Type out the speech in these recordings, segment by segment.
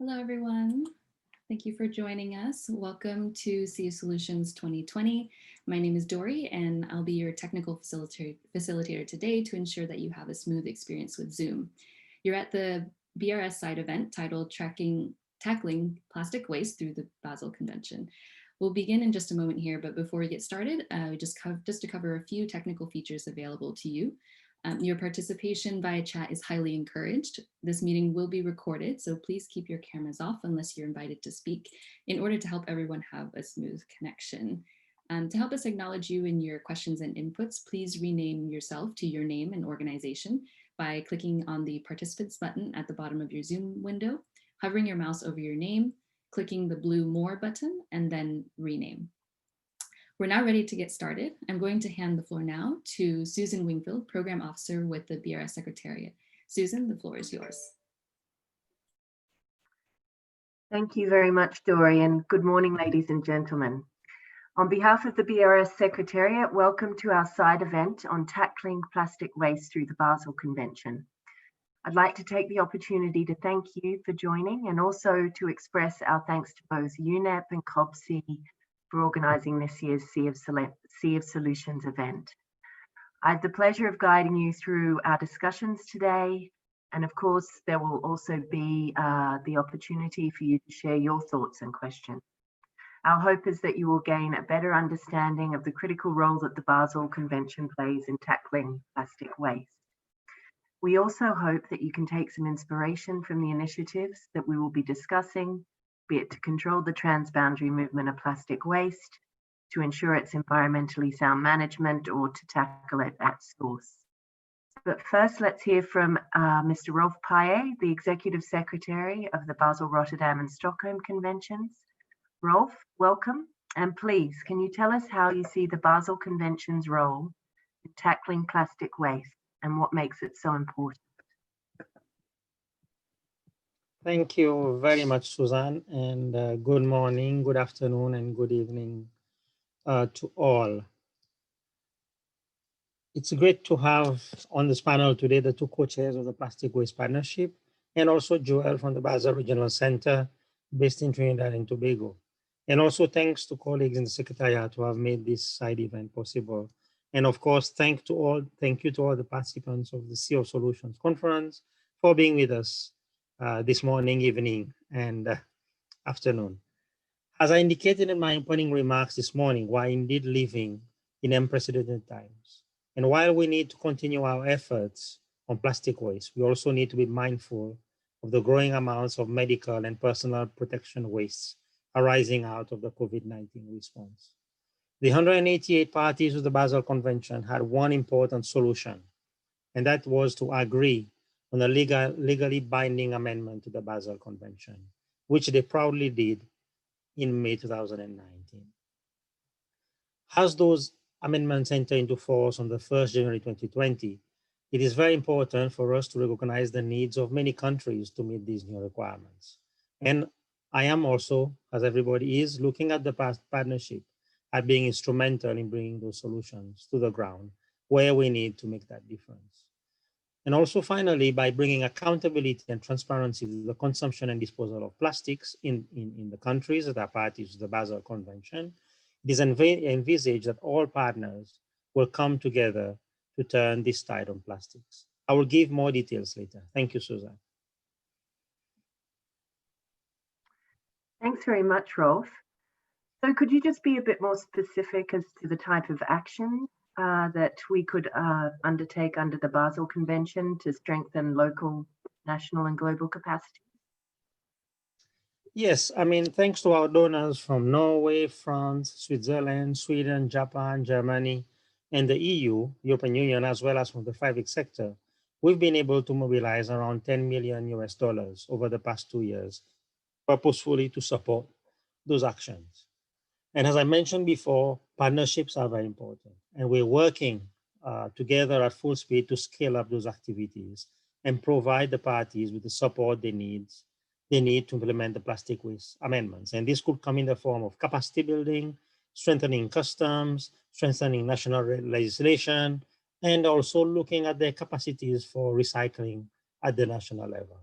Hello, everyone. Thank you for joining us. Welcome to CF Solutions 2020. My name is Dory, and I'll be your technical facilitator today to ensure that you have a smooth experience with Zoom. You're at the BRS side event titled Tackling Plastic Waste Through the Basel Convention. We'll begin in just a moment here, but before we get started, just to cover a few technical features available to you. Your participation via chat is highly encouraged. This meeting will be recorded, so please keep your cameras off unless you're invited to speak in order to help everyone have a smooth connection. To help us acknowledge you in your questions and inputs, please rename yourself to your name and organization by clicking on the participants button at the bottom of your Zoom window, hovering your mouse over your name, clicking the blue More button, and then rename. We're now ready to get started. I'm going to hand the floor now to Susan Wingfield, Program Officer with the BRS Secretariat. Susan, the floor is yours. Thank you very much, Dory, and good morning, ladies and gentlemen. On behalf of the BRS Secretariat, welcome to our side event on tackling plastic waste through the Basel Convention. I'd like to take the opportunity to thank you for joining and also to express our thanks to both UNEP and COBC for organising this year's Sea of Solutions event. I had the pleasure of guiding you through our discussions today, and of course there will also be the opportunity for you to share your thoughts and questions. Our hope is that you will gain a better understanding of the critical role that the Basel Convention plays in tackling plastic waste. We also hope that you can take some inspiration from the initiatives that we will be discussing, be it to control the transboundary movement of plastic waste, to ensure its environmentally sound management, or to tackle it at source. But first, let's hear from Mr. Rolf Paye, the Executive Secretary of the Basel, Rotterdam and Stockholm Conventions. Rolf, welcome, and please, can you tell us how you see the Basel Convention's role in tackling plastic waste and what makes it so important? Thank you very much, Susan, and good morning, good afternoon, and good evening to all. It's great to have on this panel today the two co-chairs of the Plastic Waste Partnership and also Joel from the Basel Regional Center based in Trinidad and Tobago. And also thanks to colleagues in the Secretariat who have made this side event possible. And of course, thank you to all the participants of the Sea of Solutions Conference for being with us this morning, evening, and afternoon. As I indicated in my opening remarks this morning, we're indeed living in unprecedented times. And while we need to continue our efforts on plastic waste, we also need to be mindful of the growing amounts of medical and personal protection wastes arising out of the COVID-19 response. The 188 parties to the Basel Convention had one important solution, and that was to agree on a legally binding amendment to the Basel Convention, which they proudly did in May 2019. As those amendments enter into force on the 1st January 2020, it is very important for us to recognize the needs of many countries to meet these new requirements. And I am also, as everybody is, looking at the partnership at being instrumental in bringing those solutions to the ground where we need to make that difference. And also finally, by bringing accountability and transparency to the consumption and disposal of plastics in the countries that are parties to the Basel Convention, it is envisaged that all partners will come together to turn this tide on plastics. I will give more details later. Thank you, Susan. Thanks very much, Rolf. So could you just be a bit more specific as to the type of action that we could undertake under the Basel Convention to strengthen local, national, and global capacity? Yes, I mean, thanks to our donors from Norway, France, Switzerland, Sweden, Japan, Germany, and the EU, European Union, as well as from the private sector, we've been able to mobilize around $10 million over the past 2 years, purposefully to support those actions. And as I mentioned before, partnerships are very important. And we're working together at full speed to scale up those activities and provide the parties with the support they need to implement the plastic waste amendments. And this could come in the form of capacity building, strengthening customs, strengthening national legislation, and also looking at their capacities for recycling at the national level.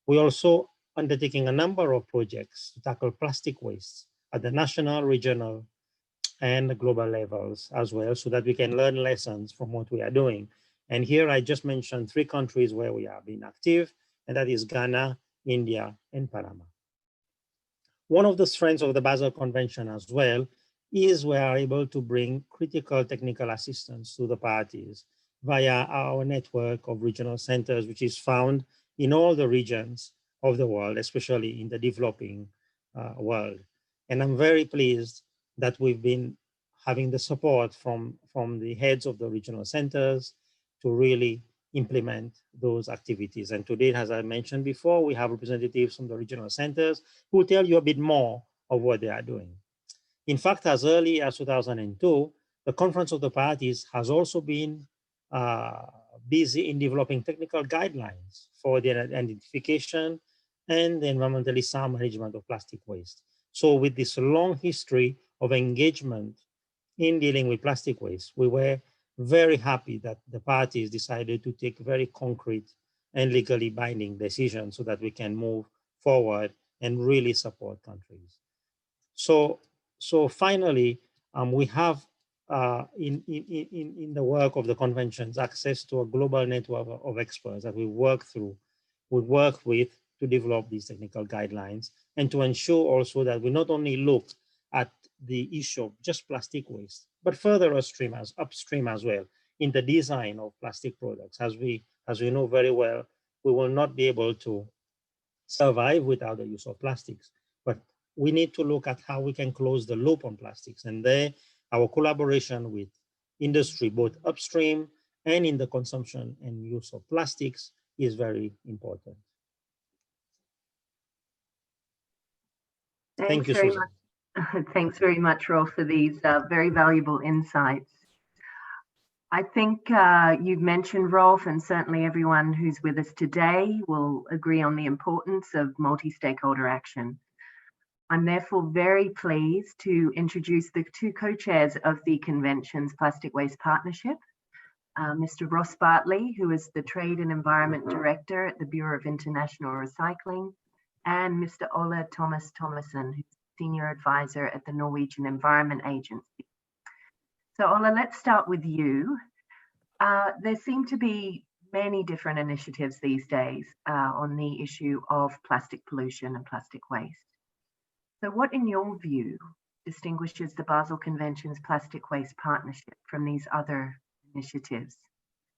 We also undertaking a number of projects to tackle plastic waste at the national, regional, and global levels as well, so that we can learn lessons from what we are doing. And here I just mentioned 3 countries where we have been active, and that is Ghana, India, and Panama. One of the strengths of the Basel Convention as well is we are able to bring critical technical assistance to the parties via our network of regional centers, which is found in all the regions of the world, especially in the developing world. And I'm very pleased that we've been having the support from the heads of the regional centers to really implement those activities. And today, as I mentioned before, we have representatives from the regional centers who will tell you a bit more of what they are doing. In fact, as early as 2002, the Conference of the Parties has also been busy in developing technical guidelines for the identification and the environmentally sound management of plastic waste. So with this long history of engagement in dealing with plastic waste, we were very happy that the parties decided to take very concrete and legally binding decisions so that we can move forward and really support countries. So finally, we have in the work of the conventions access to a global network of experts that we work with to develop these technical guidelines and to ensure also that we not only look at the issue of just plastic waste, but further upstream as well in the design of plastic products. As we know very well, we will not be able to survive without the use of plastics, but we need to look at how we can close the loop on plastics. And there, our collaboration with industry, both upstream and in the consumption and use of plastics, is very important. Thank you, Susan. Thanks very much, Rolf, for these very valuable insights. I think you've mentioned, Rolf, and certainly everyone who's with us today will agree on the importance of multi-stakeholder action. I'm therefore very pleased to introduce the 2 co-chairs of the Convention's Plastic Waste Partnership, Mr. Ross Bartley, who is the Trade and Environment Director at the Bureau of International Recycling, and Mr. Ola Thomas Thomason, who's Senior Advisor at the Norwegian Environment Agency. So Ola, let's start with you. There seem to be many different initiatives these days on the issue of plastic pollution and plastic waste. So what, in your view, distinguishes the Basel Convention's Plastic Waste Partnership from these other initiatives?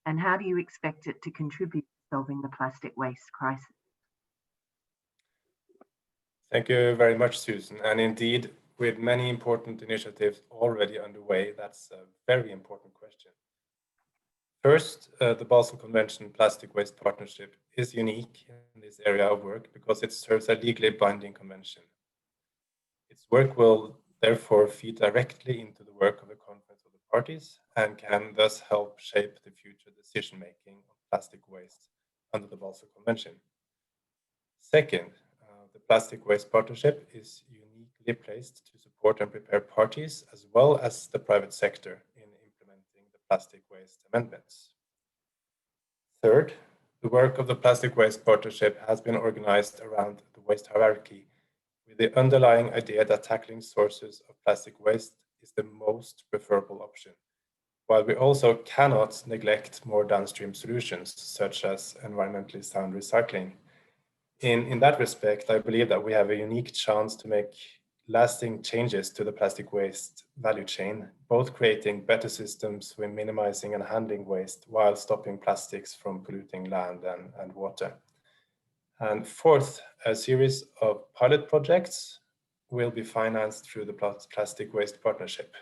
And how do you expect it to contribute to solving the plastic waste crisis? Thank you very much, Susan. And indeed, with many important initiatives already underway, that's a very important question. First, the Basel Convention Plastic Waste Partnership is unique in this area of work because it serves a legally binding convention. Its work will therefore feed directly into the work of the Conference of the Parties and can thus help shape the future decision-making on plastic waste under the Basel Convention. Second, the Plastic Waste Partnership is uniquely placed to support and prepare parties as well as the private sector in implementing the plastic waste amendments. Third, the work of the Plastic Waste Partnership has been organized around the waste hierarchy, with the underlying idea that tackling sources of plastic waste is the most preferable option, while we also cannot neglect more downstream solutions, such as environmentally sound recycling. In that respect, I believe that we have a unique chance to make lasting changes to the plastic waste value chain, both creating better systems for minimizing and handling waste while stopping plastics from polluting land and water. And fourth, a series of pilot projects will be financed through the Plastic Waste Partnership.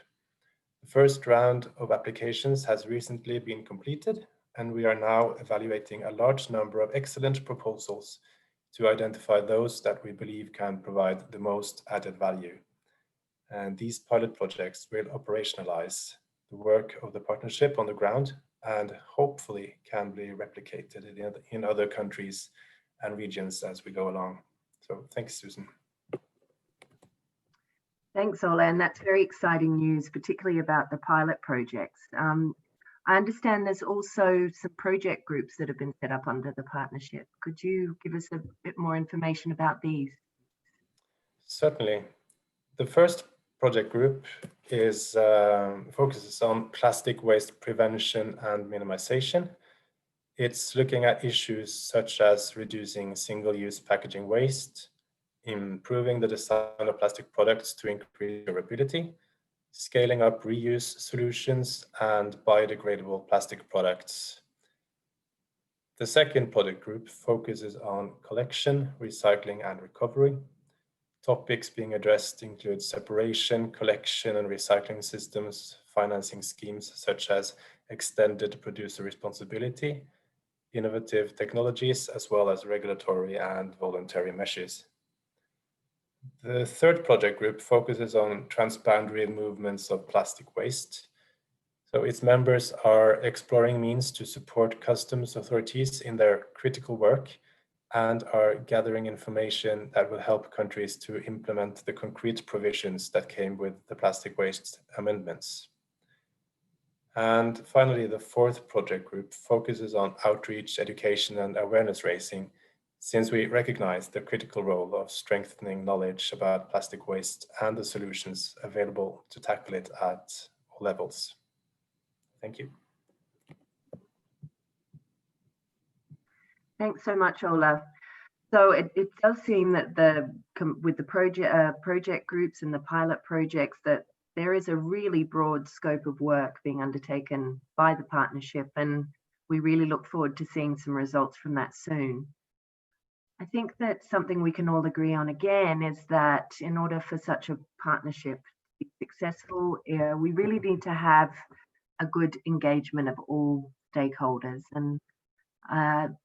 The first round of applications has recently been completed, and we are now evaluating a large number of excellent proposals to identify those that we believe can provide the most added value. And these pilot projects will operationalize the work of the partnership on the ground and hopefully can be replicated in other countries and regions as we go along. So thanks, Susan. Thanks, Ola, and that's very exciting news, particularly about the pilot projects. I understand there's also some project groups that have been set up under the partnership. Could you give us a bit more information about these? Certainly. The first project group is focuses on plastic waste prevention and minimization. It's looking at issues such as reducing single-use packaging waste, improving the design of plastic products to increase durability, scaling up reuse solutions, and biodegradable plastic products. The second project group focuses on collection, recycling, and recovery. Topics being addressed include separation, collection, and recycling systems, financing schemes such as extended producer responsibility, innovative technologies, as well as regulatory and voluntary measures. The third project group focuses on transboundary movements of plastic waste. So its members are exploring means to support customs authorities in their critical work and are gathering information that will help countries to implement the concrete provisions that came with the plastic waste amendments. And finally, the fourth project group focuses on outreach, education, and awareness raising, since we recognize the critical role of strengthening knowledge about plastic waste and the solutions available to tackle it at all levels. Thank you. Thanks so much, Ola. So it does seem that with the project groups and the pilot projects that there is a really broad scope of work being undertaken by the partnership, and we really look forward to seeing some results from that soon. I think that something we can all agree on again is that in order for such a partnership to be successful, we really need to have a good engagement of all stakeholders. And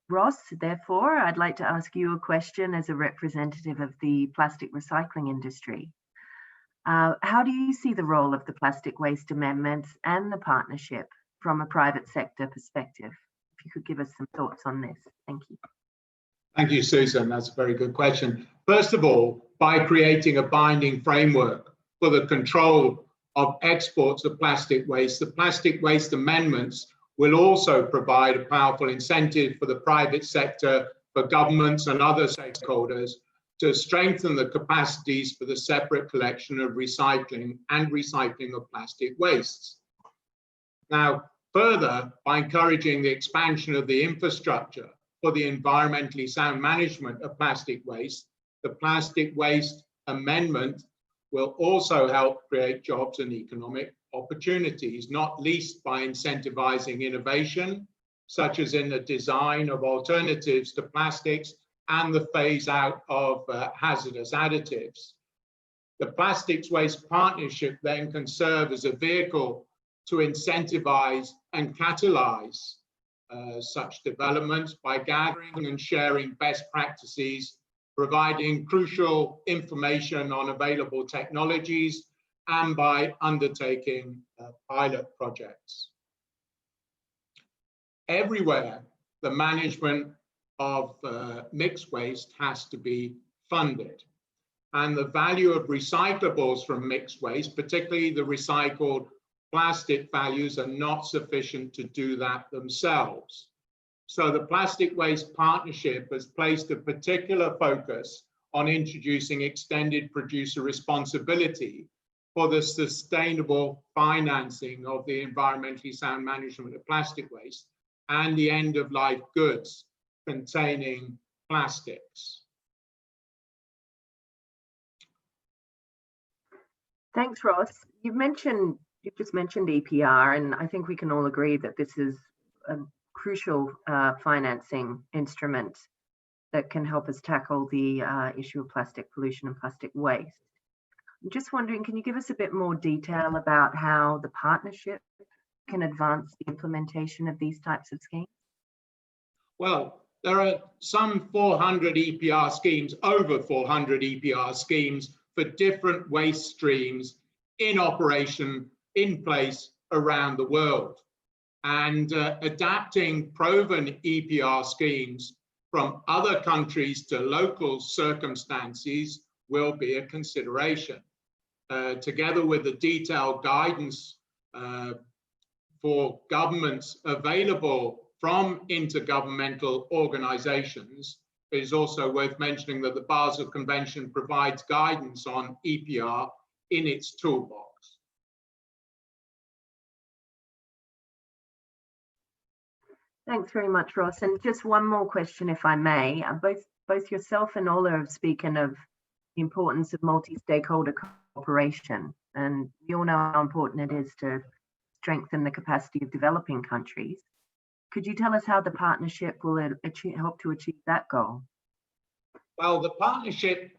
Ross, therefore, I'd like to ask you a question as a representative of the plastic recycling industry. How do you see the role of the plastic waste amendments and the partnership from a private sector perspective? If you could give us some thoughts on this. Thank you. Thank you, Susan. That's a very good question. First of all, by creating a binding framework for the control of exports of plastic waste, the plastic waste amendments will also provide a powerful incentive for the private sector, for governments and other stakeholders to strengthen the capacities for the separate collection of recycling of plastic wastes. Now, further, by encouraging the expansion of the infrastructure for the environmentally sound management of plastic waste, the plastic waste amendment will also help create jobs and economic opportunities, not least by incentivizing innovation, such as in the design of alternatives to plastics and the phase out of hazardous additives. The Plastics Waste Partnership then can serve as a vehicle to incentivize and catalyze such developments by gathering and sharing best practices, providing crucial information on available technologies, and by undertaking pilot projects. Everywhere, the management of mixed waste has to be funded. And the value of recyclables from mixed waste, particularly the recycled plastic values, are not sufficient to do that themselves. So the Plastic Waste Partnership has placed a particular focus on introducing extended producer responsibility for the sustainable financing of the environmentally sound management of plastic waste and the end-of-life goods containing plastics. Thanks, Ross. You've just mentioned EPR, and I think we can all agree that this is a crucial financing instrument that can help us tackle the issue of plastic pollution and plastic waste. I'm just wondering, can you give us a bit more detail about how the partnership can advance the implementation of these types of schemes? Well, there are some 400 EPR schemes, over 400 EPR schemes for different waste streams in operation, in place around the world. And adapting proven EPR schemes from other countries to local circumstances will be a consideration. Together with the detailed guidance for governments available from intergovernmental organizations. It is also worth mentioning that the Basel Convention provides guidance on EPR in its toolbox. Thanks very much, Ross. And just one more question, if I may. Both yourself and Ola have spoken of the importance of multi-stakeholder cooperation, and we all know how important it is to strengthen the capacity of developing countries. Could you tell us how the partnership will help to achieve that goal? Well, the partnership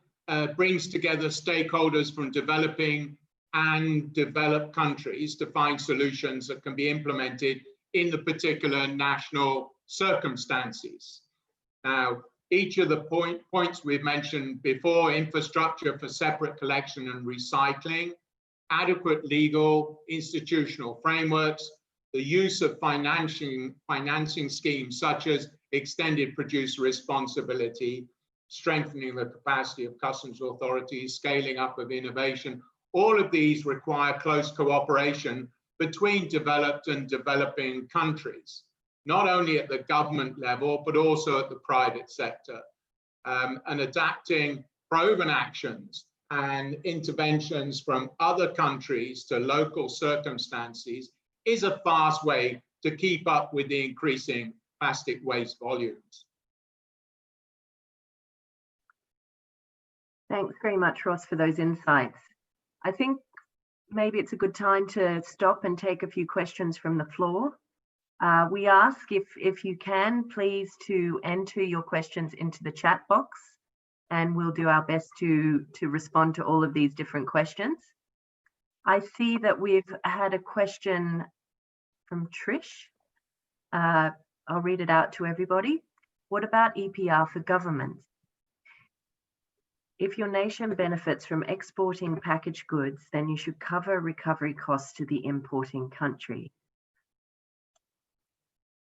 brings together stakeholders from developing and developed countries to find solutions that can be implemented in the particular national circumstances. Now, each of the points we've mentioned before: infrastructure for separate collection and recycling, adequate legal institutional frameworks, the use of financing schemes such as extended producer responsibility, strengthening the capacity of customs authorities, scaling up of innovation. All of these require close cooperation between developed and developing countries, not only at the government level, but also at the private sector. And adapting proven actions and interventions from other countries to local circumstances is a fast way to keep up with the increasing plastic waste volumes. Thanks very much, Ross, for those insights. I think maybe it's a good time to stop and take a few questions from the floor. We ask if you can, please, to enter your questions into the chat box, and we'll do our best to respond to all of these different questions. I see that we've had a question from Trish. I'll read it out to everybody. What about EPR for governments? If your nation benefits from exporting packaged goods, then you should cover recovery costs to the importing country.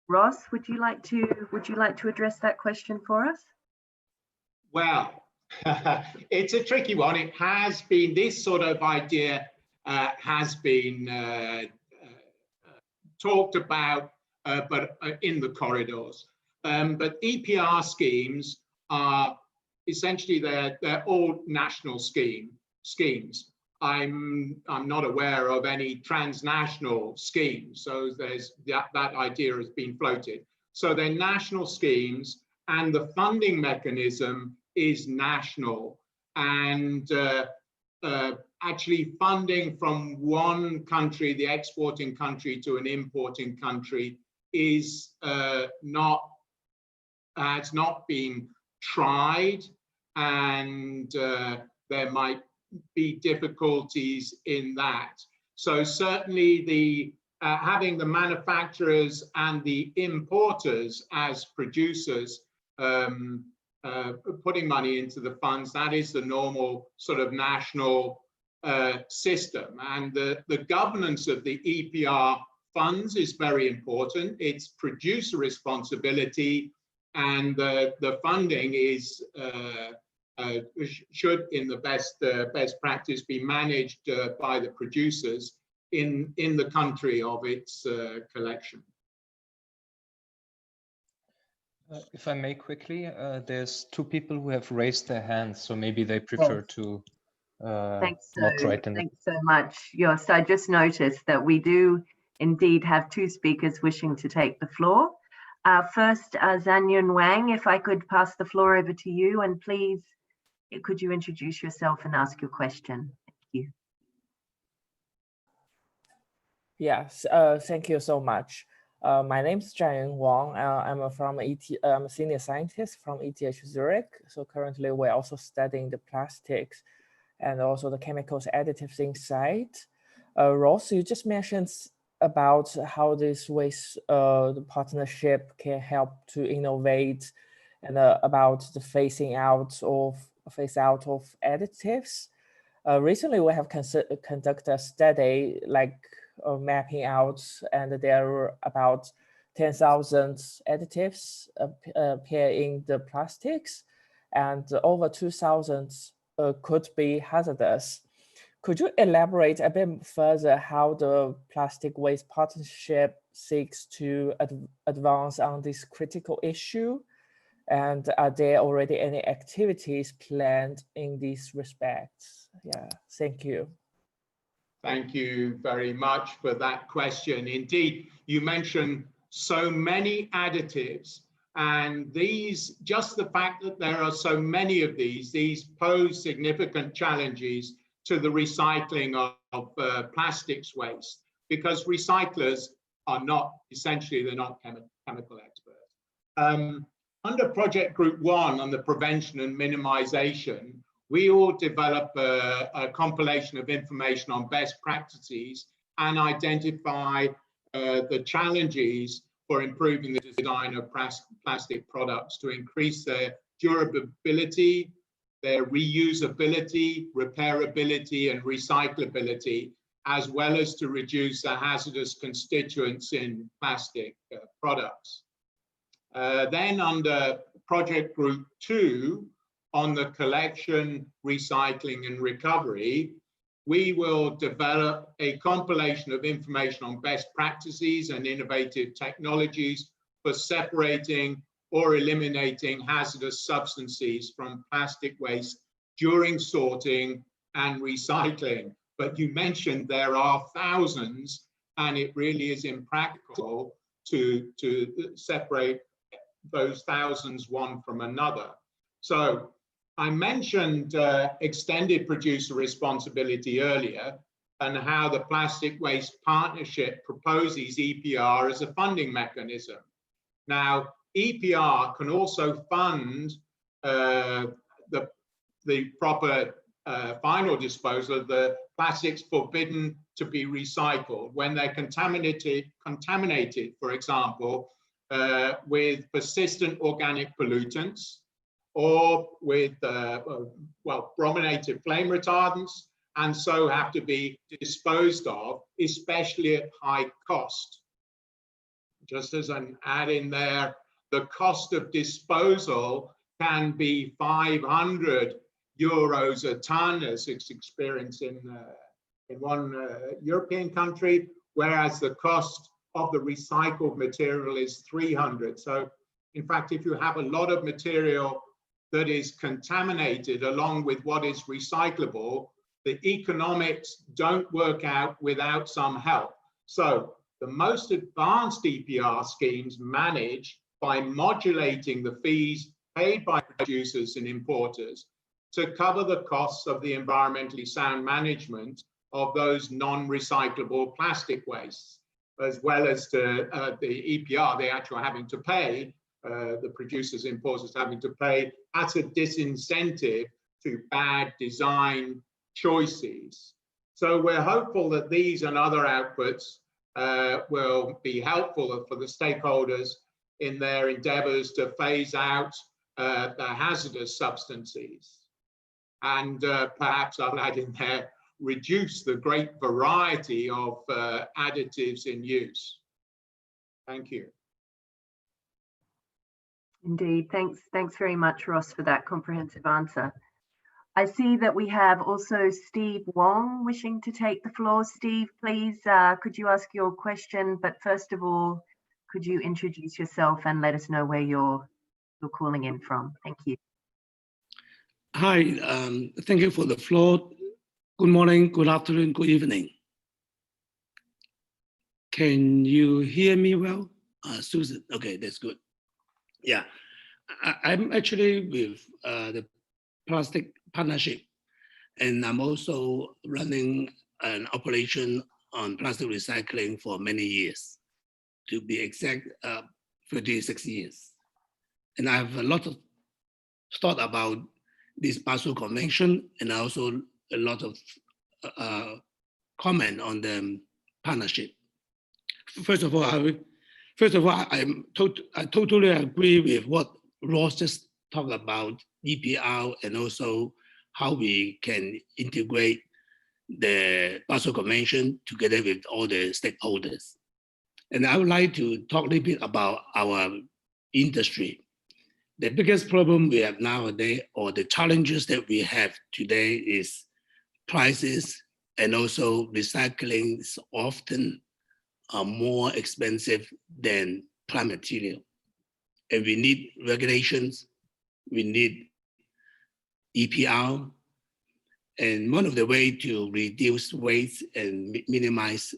Ross, would you like to address that question for us? Well, it's a tricky one. It has been, this sort of idea has been talked about, but in the corridors. But EPR schemes are essentially they're all national schemes. I'm not aware of any transnational schemes, so there's that idea has been floated. So they're national schemes, and the funding mechanism is national, and actually funding from one country, the exporting country, to an importing country is has not been tried, and there might be difficulties in that. So certainly the having the manufacturers and the importers as producers putting money into the funds, that is the normal sort of national system. And the governance of the EPR funds is very important. It's producer responsibility, and the funding is should, in the best practice, be managed by the producers in the country of its collection. If I may quickly, there's two people who have raised their hands, so maybe they prefer to Thanks so much. Yes, I just noticed that we do indeed have two speakers wishing to take the floor. First, Zanyun Wang, if I could pass the floor over to you, and please, could you introduce yourself and ask your question? Thank you. Yes, thank you so much. My name is Zhanyun Wong. I'm a senior scientist from ETH Zurich. So currently we're also studying the plastics and also the chemicals additives inside. Ross, you just mentioned about how this waste the partnership can help to innovate, and about the phase out of additives. Recently, we have conducted a study like mapping out, and there are about 10,000 additives appear in the plastics, and over 2,000 could be hazardous. Could you elaborate a bit further how the Plastic Waste Partnership seeks to advance on this critical issue? And are there already any activities planned in these respects? Yeah, thank you. Thank you very much for that question. Indeed, you mentioned so many additives, and these, just the fact that there are so many of these pose significant challenges to the recycling of plastics waste, because recyclers are not, essentially, they're not chemical experts. Under Project Group 1 on the prevention and minimization, we all develop a compilation of information on best practices and identify the challenges for improving the design of plastic products to increase their durability, their reusability, repairability, and recyclability, as well as to reduce the hazardous constituents in plastic products. Then under Project Group 2, on the collection, recycling, and recovery, we will develop a compilation of information on best practices and innovative technologies for separating or eliminating hazardous substances from plastic waste during sorting and recycling. But you mentioned there are thousands, and it really is impractical to separate those thousands one from another. So I mentioned extended producer responsibility earlier, and how the Plastic Waste Partnership proposes EPR as a funding mechanism. Now, EPR can also fund the proper final disposal of the plastics forbidden to be recycled when they're contaminated, for example, with persistent organic pollutants, or with brominated flame retardants, and so have to be disposed of, especially at high cost. Just as an add in there, the cost of disposal can be 500 euros a ton, as it's experienced in one European country, whereas the cost of the recycled material is 300. So in fact, if you have a lot of material that is contaminated along with what is recyclable, the economics don't work out without some help. So the most advanced EPR schemes manage by modulating the fees paid by producers and importers to cover the costs of the environmentally sound management of those non-recyclable plastic wastes, as well as to the EPR, they actually having to pay, the producers, importers having to pay as a disincentive to bad design choices. So we're hopeful that these and other outputs will be helpful for the stakeholders in their endeavors to phase out the hazardous substances. And perhaps I'll add in there, reduce the great variety of additives in use. Thank you. Indeed, thanks very much, Ross, for that comprehensive answer. I see that we have also Steve Wong wishing to take the floor. Steve, please, could you ask your question? But first of all, could you introduce yourself and let us know where you're calling in from? Thank you. Hi, thank you for the floor. Good morning, good afternoon, good evening. Can you hear me well? Susan, okay, that's good. Yeah, I'm actually with the Plastic Partnership, and I'm also running an operation on plastic recycling for many years, to be exact, 36 years. And I have a lot of thought about this Basel Convention, and also a lot of comment on the partnership. First of all, I totally agree with what Ross just talked about, EPR, and also how we can integrate the Basel Convention together with all the stakeholders. And I would like to talk a little bit about our industry. The biggest problem we have nowadays, or the challenges that we have today, is prices, and also recycling is often more expensive than prime material. And we need regulations, we need EPR, and one of the ways to reduce waste and minimize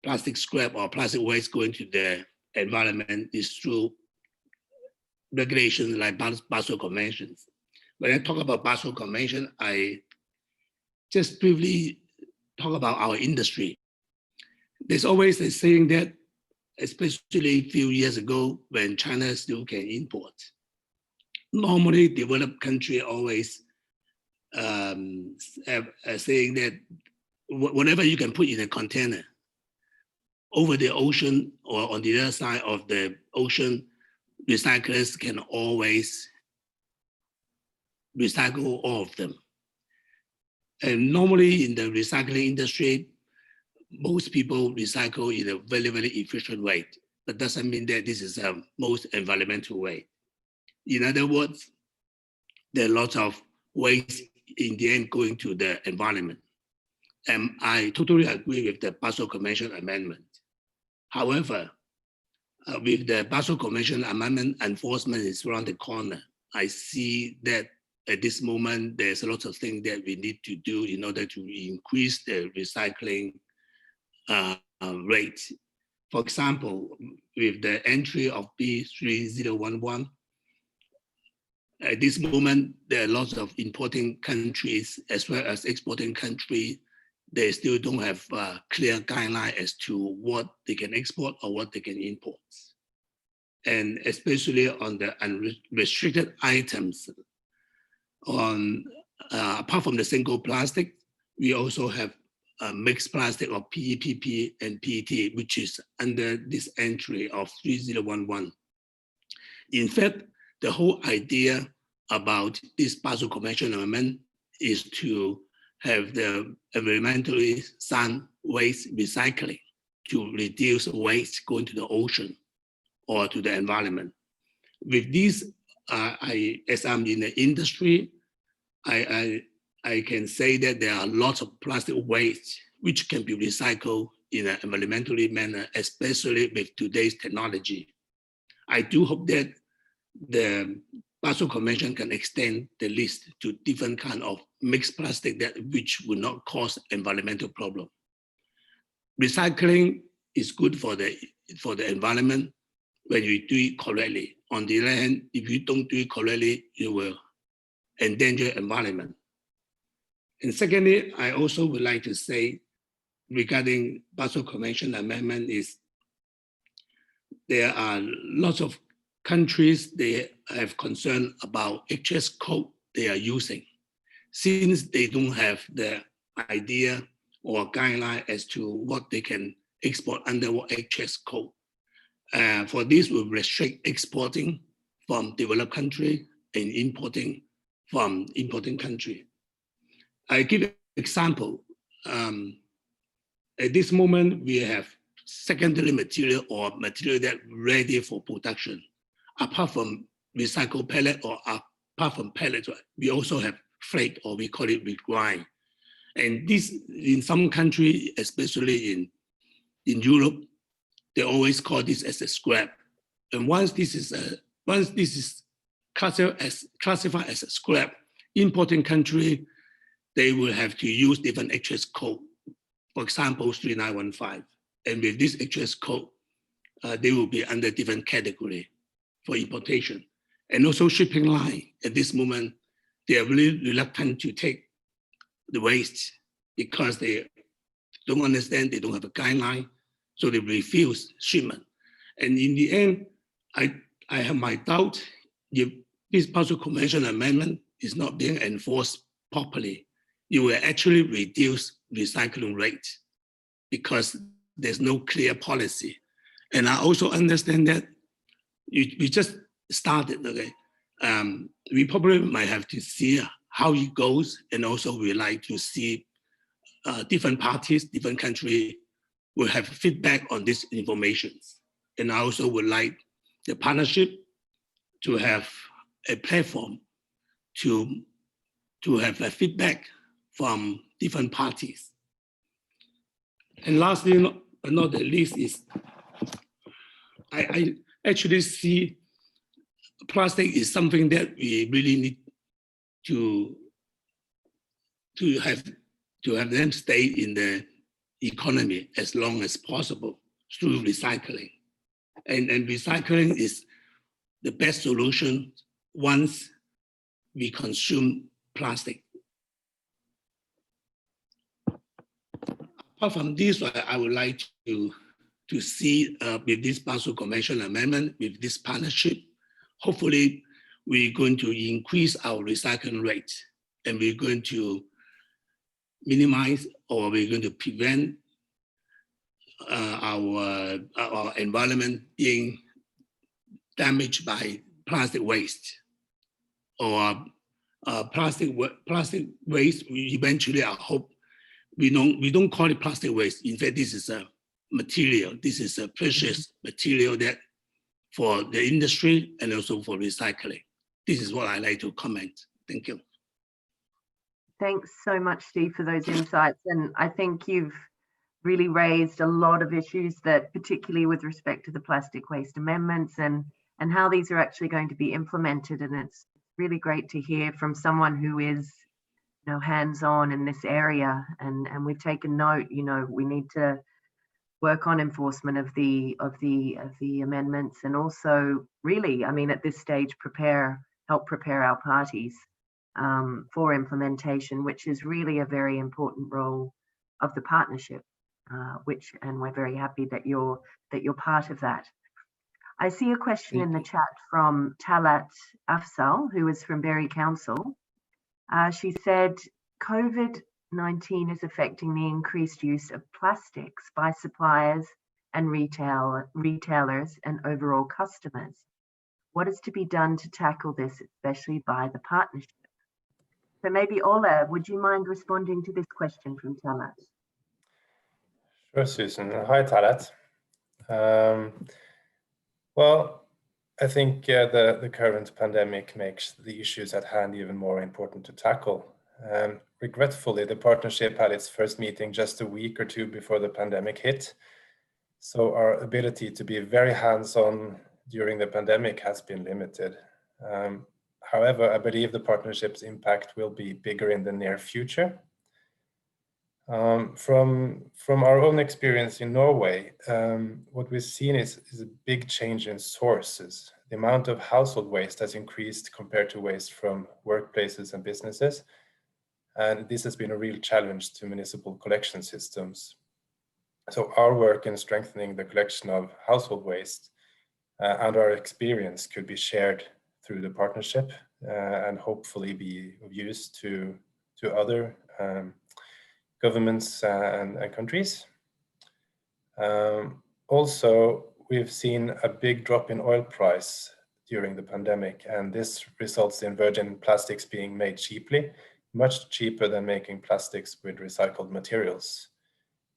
plastic scrap or plastic waste going to the environment is through regulations like Basel Conventions. When I talk about Basel Convention, I just briefly talk about our industry. There's always a saying that, especially a few years ago when China still can import, normally developed country always have a saying that whatever you can put in a container over the ocean or on the other side of the ocean, recyclers can always recycle all of them. And normally in the recycling industry, most people recycle in a very, very efficient way, but doesn't mean that this is the most environmental way. In other words, there are lots of waste in the end going to the environment. And I totally agree with the Basel Convention amendment. However, with the Basel Convention amendment, enforcement is around the corner. I see that at this moment, there's a lot of things that we need to do in order to increase the recycling rate. For example, with the entry of B3011, at this moment, there are lots of importing countries as well as exporting countries. They still don't have a clear guideline as to what they can export or what they can import. And especially on the unrestricted items, apart from the single plastic, we also have mixed plastic of PE, PP, and PET, which is under this entry of 3011. In fact, the whole idea about this Basel Convention amendment is to have the environmentally sound waste recycling to reduce waste going to the ocean or to the environment. With this, as I'm in the industry, I can say that there are lots of plastic waste which can be recycled in an environmentally manner, especially with today's technology. I do hope that the Basel Convention can extend the list to different kind of mixed plastic that which will not cause environmental problem. Recycling is good for the environment when you do it correctly. On the other hand, if you don't do it correctly, you will endanger environment. And secondly, I also would like to say regarding Basel Convention amendment is there are lots of countries, they have concern about HS code they are using. Since they don't have the idea or guideline as to what they can export under what HS code. For this will restrict exporting from developed country and importing from importing country. I give an example. At this moment, we have secondary material or material that ready for production. Apart from recycled pellet or apart from pellet, we also have flake, or we call it regrind. And this, in some countries, especially in Europe, they always call this as a scrap. And once this is classified as a scrap, importing country, they will have to use different HS code. For example, 3915. And with this HS code, they will be under different category for importation. And also shipping line, at this moment, they are really reluctant to take the waste because they don't understand, they don't have a guideline, so they refuse shipment. And in the end, I have my doubt if this Basel Convention amendment is not being enforced properly, you will actually reduce recycling rate because there's no clear policy. And I also understand that we just started, okay? We probably might have to see how it goes, and also we like to see different parties, different countries will have feedback on this information. And I also would like the partnership to have a platform to have a feedback from different parties And lastly, not the least, is I actually see plastic is something that we really need to have them stay in the economy as long as possible through recycling. And recycling is the best solution once we consume plastic. Apart from this, I would like to see with this Basel Convention amendment, with this partnership, hopefully we're going to increase our recycling rate, and we're going to minimize, or we're going to prevent our environment being damaged by plastic waste, or plastic waste. Eventually, I hope we don't call it plastic waste. In fact, this is a material. This is a precious material that for the industry and also for recycling. This is what I like to comment. Thank you. Thanks so much, Steve, for those insights. And I think you've really raised a lot of issues that, particularly with respect to the plastic waste amendments and how these are actually going to be implemented. And it's really great to hear from someone who is, you know, hands-on in this area. And we've taken note, you know, we need to work on enforcement of the amendments, and also really, I mean, at this stage, help prepare our parties for implementation, which is really a very important role of the partnership, and we're very happy that you're part of that. I see a question in the chat from Talat Afzal, who is from Berry Council. She said, COVID-19 is affecting the increased use of plastics by suppliers and retailers and overall customers. What is to be done to tackle this, especially by the partnership? So maybe Ola, would you mind responding to this question from Talat? Sure, Susan. Hi, Talat. Well, I think the current pandemic makes the issues at hand even more important to tackle. Regretfully, the partnership had its first meeting just a week or two before the pandemic hit. So our ability to be very hands-on during the pandemic has been limited. However, I believe the partnership's impact will be bigger in the near future. From our own experience in Norway, what we've seen is a big change in sources. The amount of household waste has increased compared to waste from workplaces and businesses. And this has been a real challenge to municipal collection systems. So our work in strengthening the collection of household waste and our experience could be shared through the partnership and hopefully be of use to other governments and countries. Also, we've seen a big drop in oil price during the pandemic, and this results in virgin plastics being made cheaply, much cheaper than making plastics with recycled materials,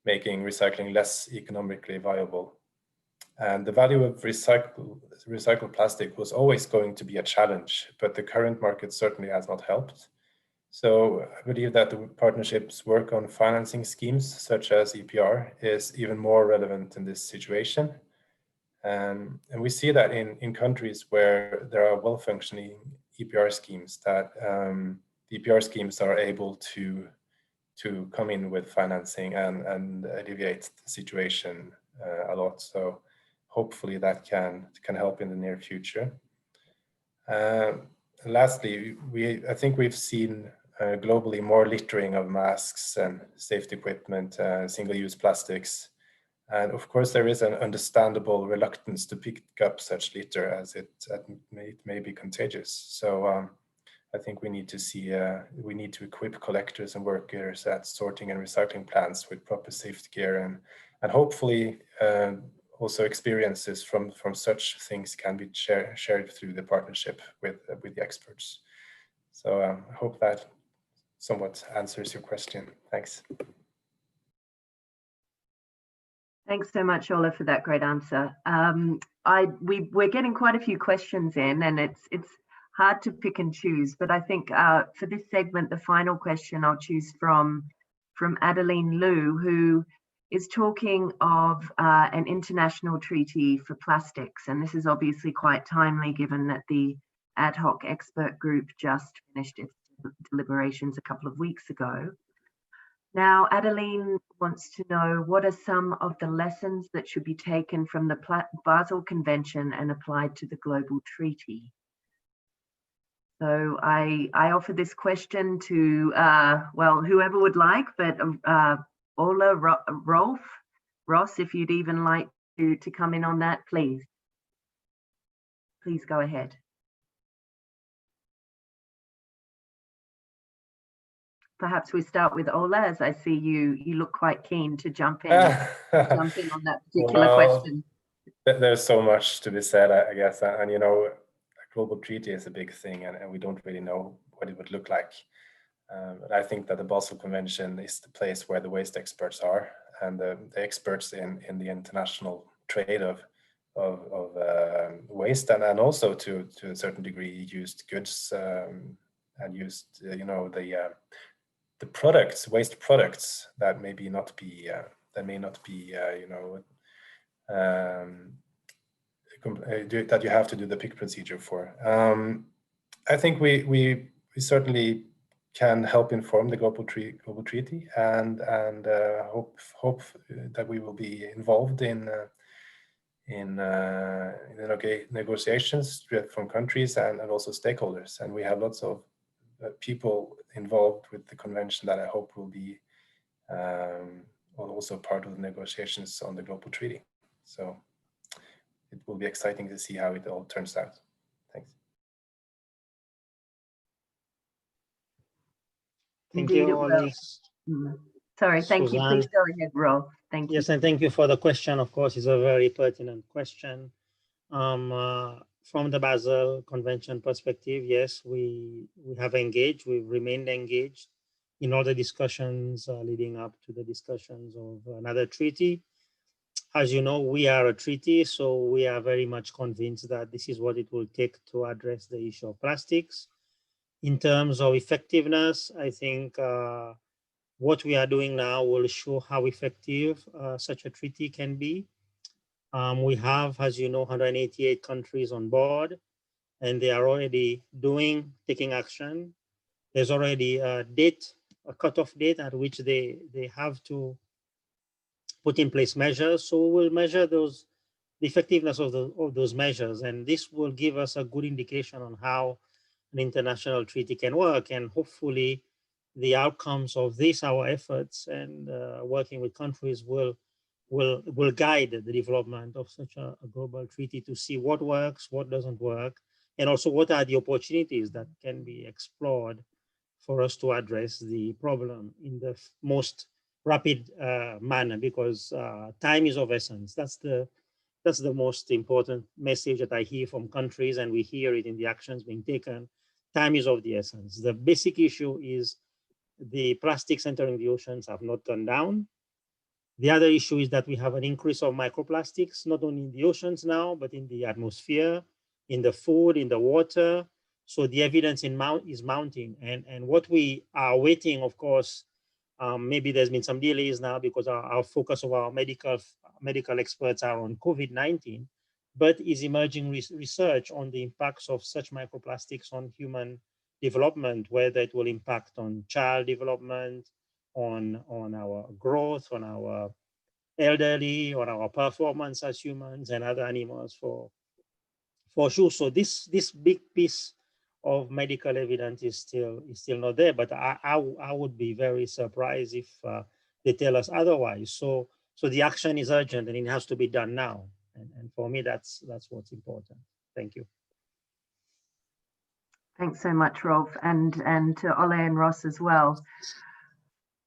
making recycling less economically viable. And the value of recycled plastic was always going to be a challenge, but the current market certainly has not helped. So I believe that the partnership's work on financing schemes such as EPR is even more relevant in this situation. And we see that in countries where there are well-functioning EPR schemes, that the EPR schemes are able to come in with financing and alleviate the situation a lot. So hopefully that can help in the near future. Lastly, I think we've seen globally more littering of masks and safety equipment, single-use plastics. And of course, there is an understandable reluctance to pick up such litter as it may be contagious. So I think we need to equip collectors and workers at sorting and recycling plants with proper safety gear, and hopefully also experiences from such things can be shared through the partnership with the experts. So I hope that somewhat answers your question. Thanks. Thanks so much, Ola, for that great answer. We're getting quite a few questions in, and it's hard to pick and choose, but I think for this segment, the final question I'll choose from Adeline Liu, who is talking of an international treaty for plastics. And this is obviously quite timely given that the ad hoc expert group just finished its deliberations a couple of weeks ago. Now, Adeline wants to know what are some of the lessons that should be taken from the Basel Convention and applied to the global treaty. So I offer this question to, well, whoever would like, but Ola, Rolf, Ross, if you'd even like to come in on that, please. Please go ahead. Perhaps we start with Ola, as I see you look quite keen to jump in on that particular question. There's so much to be said, I guess, and you know, a global treaty is a big thing, and we don't really know what it would look like. But I think that the Basel Convention is the place where the waste experts are, and the experts in the international trade of waste, and also to a certain degree used goods and used, you know, the products, waste products that may not be you know, that you have to do the pick procedure for. I think we certainly can help inform the global treaty, and hope that we will be involved in negotiations from countries and also stakeholders, and we have lots of people involved with the convention that I hope will be also part of the negotiations on the global treaty. So it will be exciting to see how it all turns out. Thanks. Thank you, Ollie. Sorry, thank Suzanne. you. Please go ahead, Rolf. Thank you. Yes, and thank you for the question. Of course, it's a very pertinent question. From the Basel Convention perspective, yes, we have engaged, we've remained engaged in all the discussions leading up to the discussions of another treaty. As you know, we are a treaty, so we are very much convinced that this is what it will take to address the issue of plastics. In terms of effectiveness, I think what we are doing now will show how effective such a treaty can be. We have, as you know, 188 countries on board, and they are already taking action. There's already a cutoff date at which they have to put in place measures. So we'll measure the effectiveness of those measures, and this will give us a good indication on how an international treaty can work, and hopefully the outcomes of our efforts and working with countries will guide the development of such a global treaty to see what works, what doesn't work, and also what are the opportunities that can be explored for us to address the problem in the most rapid manner, because time is of essence. That's the most important message that I hear from countries, and we hear it in the actions being taken. Time is of the essence. The basic issue is the plastics entering the oceans have not gone down. The other issue is that we have an increase of microplastics, not only in the oceans now, but in the atmosphere, in the food, in the water. So the evidence is mounting. And what we are waiting, of course, maybe there's been some delays now because our focus of our medical experts are on COVID-19, but is emerging research on the impacts of such microplastics on human development, whether it will impact on child development, on our growth, on our elderly, on our performance as humans and other animals for sure. So this big piece of medical evidence is still not there, but I would be very surprised if they tell us otherwise. So the action is urgent and it has to be done now. And for me, that's what's important. Thank you. Thanks so much, Rolf, and to Ole and Ross as well.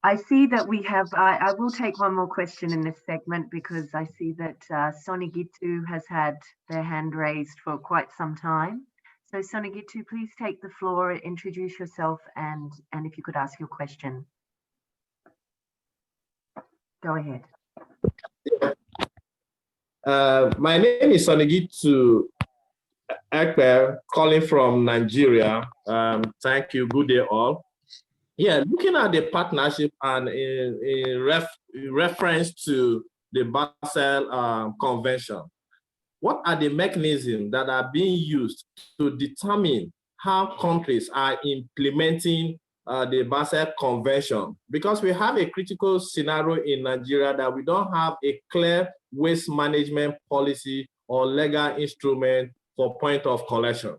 I see that we have, I will take one more question in this segment because I see that Sonigitu has had their hand raised for quite some time. So Sonigitu, please take the floor, introduce yourself, and if you could ask your question. Go ahead. My name is Sonigitu Ekpe, calling from Nigeria. Thank you. Good day, all. Yeah, looking at the partnership and in reference to the Basel Convention, what are the mechanisms that are being used to determine how countries are implementing the Basel Convention? Because we have a critical scenario in Nigeria that we don't have a clear waste management policy or legal instrument for point of collection.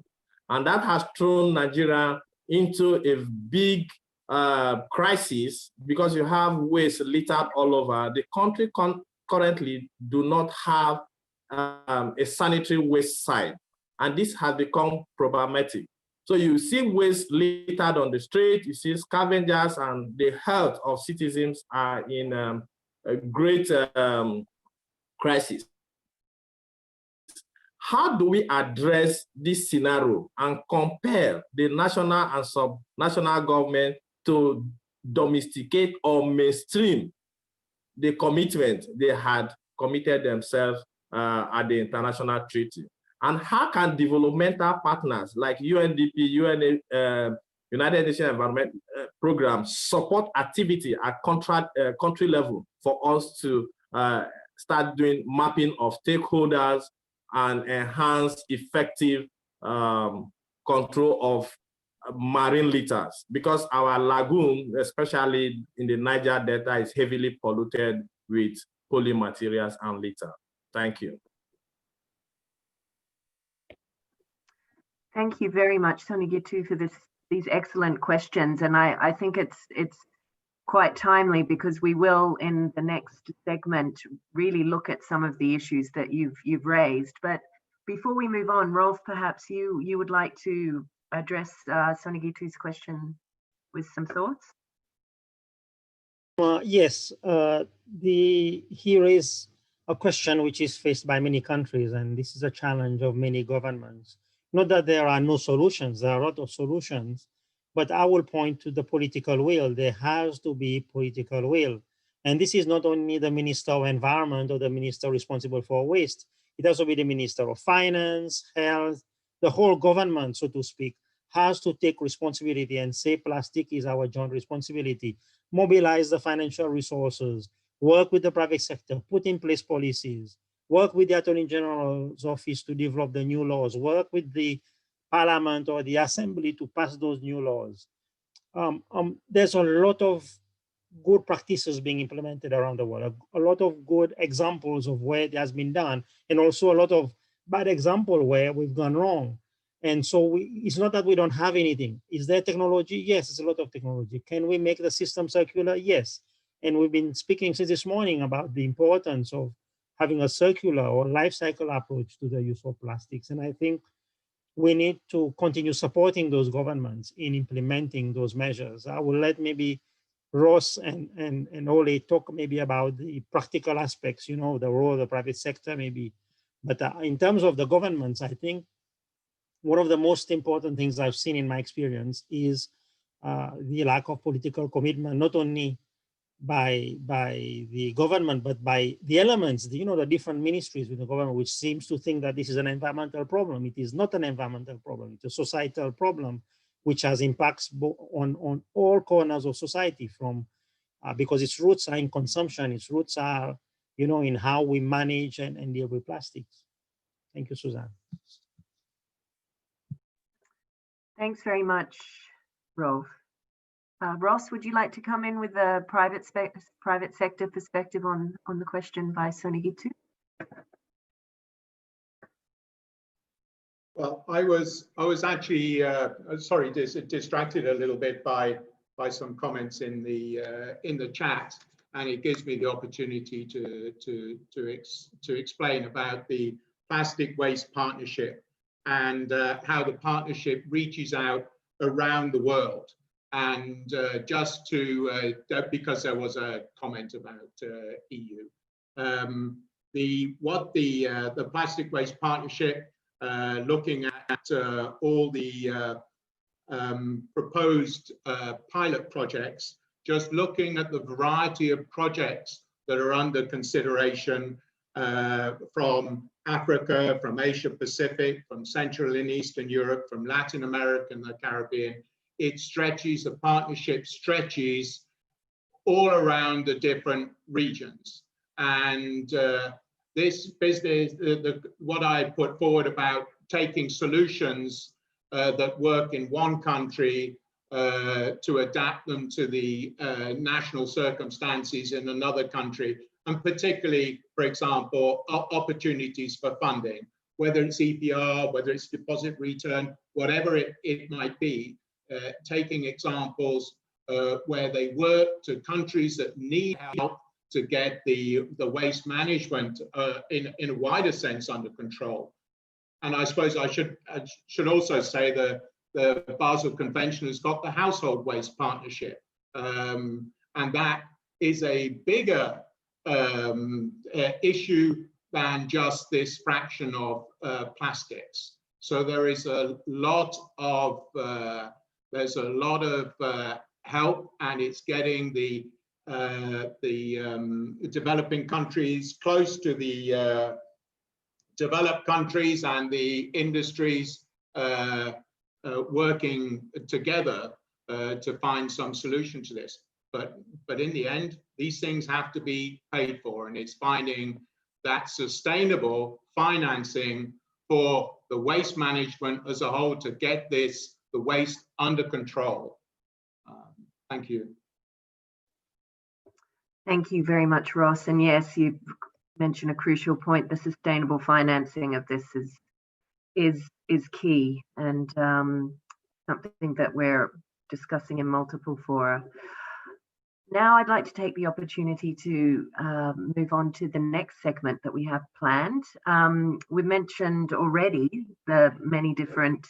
And that has thrown Nigeria into a big crisis because you have waste littered all over. The country currently do not have a sanitary waste site, and this has become problematic. So you see waste littered on the street, you see scavengers, and the health of citizens are in a great crisis. How do we address this scenario and compel the national and sub-national government to domesticate or mainstream the commitment they had committed themselves at the international treaty? And how can developmental partners like UNDP, United Nations Environment Program support activity at country level for us to start doing mapping of stakeholders and enhance effective control of marine litters? Because our lagoon, especially in the Niger Delta, is heavily polluted with polymaterials and litter. Thank you. Thank you very much, Sonigitu, for these excellent questions. And I think it's quite timely because we will, in the next segment, really look at some of the issues that you've raised. But before we move on, Rolf, perhaps you would like to address Sonigitu's question with some thoughts? Yes, here is a question which is faced by many countries, and this is a challenge of many governments. Not that there are no solutions, there are a lot of solutions, but I will point to the political will. There has to be political will. And this is not only the Minister of Environment or the minister responsible for waste, it has to be the Minister of Finance, Health, the whole government, so to speak, has to take responsibility and say plastic is our joint responsibility. Mobilize the financial resources, work with the private sector, put in place policies, work with the Attorney General's office to develop the new laws, work with the Parliament or the Assembly to pass those new laws. There's a lot of good practices being implemented around the world, a lot of good examples of where it has been done, and also a lot of bad examples where we've gone wrong. And so it's not that we don't have anything. Is there technology? Yes, it's a lot of technology. Can we make the system circular? Yes. And we've been speaking since this morning about the importance of having a circular or life cycle approach to the use of plastics. And I think we need to continue supporting those governments in implementing those measures. I will let maybe Ross and Ole talk maybe about the practical aspects, the role of the private sector maybe. But in terms of the governments, I think one of the most important things I've seen in my experience is the lack of political commitment, not only by the government, but by the elements, the different ministries with the government, which seems to think that this is an environmental problem. It is not an environmental problem. It's a societal problem, which has impacts on all corners of society from, because its roots are in consumption, its roots are, in how we manage and deal with plastics. Thank you, Suzanne. Thanks very much, Rolf. Ross, would you like to come in with a private sector perspective on the question by Sonigitu? Well, I was actually distracted a little bit by some comments in the chat, and it gives me the opportunity to explain about the Plastic Waste Partnership and how the partnership reaches out around the world. And just to, because there was a comment about EU, the Plastic Waste Partnership, looking at all the proposed pilot projects, just looking at the variety of projects that are under consideration from Africa, from Asia Pacific, from Central and Eastern Europe, from Latin America and the Caribbean. it stretches, the partnership stretches all around the different regions. And this business, what I put forward about taking solutions that work in one country to adapt them to the national circumstances in another country, and particularly, for example, opportunities for funding, whether it's EPR, whether it's deposit return, whatever it might be, taking examples where they work to countries that need help to get the waste management in a wider sense under control. And I suppose I should also say the Basel Convention has got the household waste partnership, and that is a bigger issue than just this fraction of plastics. So there is a lot of help, and it's getting the developing countries close to the developed countries and the industries working together to find some solution to this. But in the end, these things have to be paid for, and it's finding that sustainable financing for the waste management as a whole to get the waste under control. Thank you. Thank you very much, Ross. And yes, you mentioned a crucial point. The sustainable financing of this is key, and something that we're discussing in multiple fora. Now I'd like to take the opportunity to move on to the next segment that we have planned. We mentioned already the many different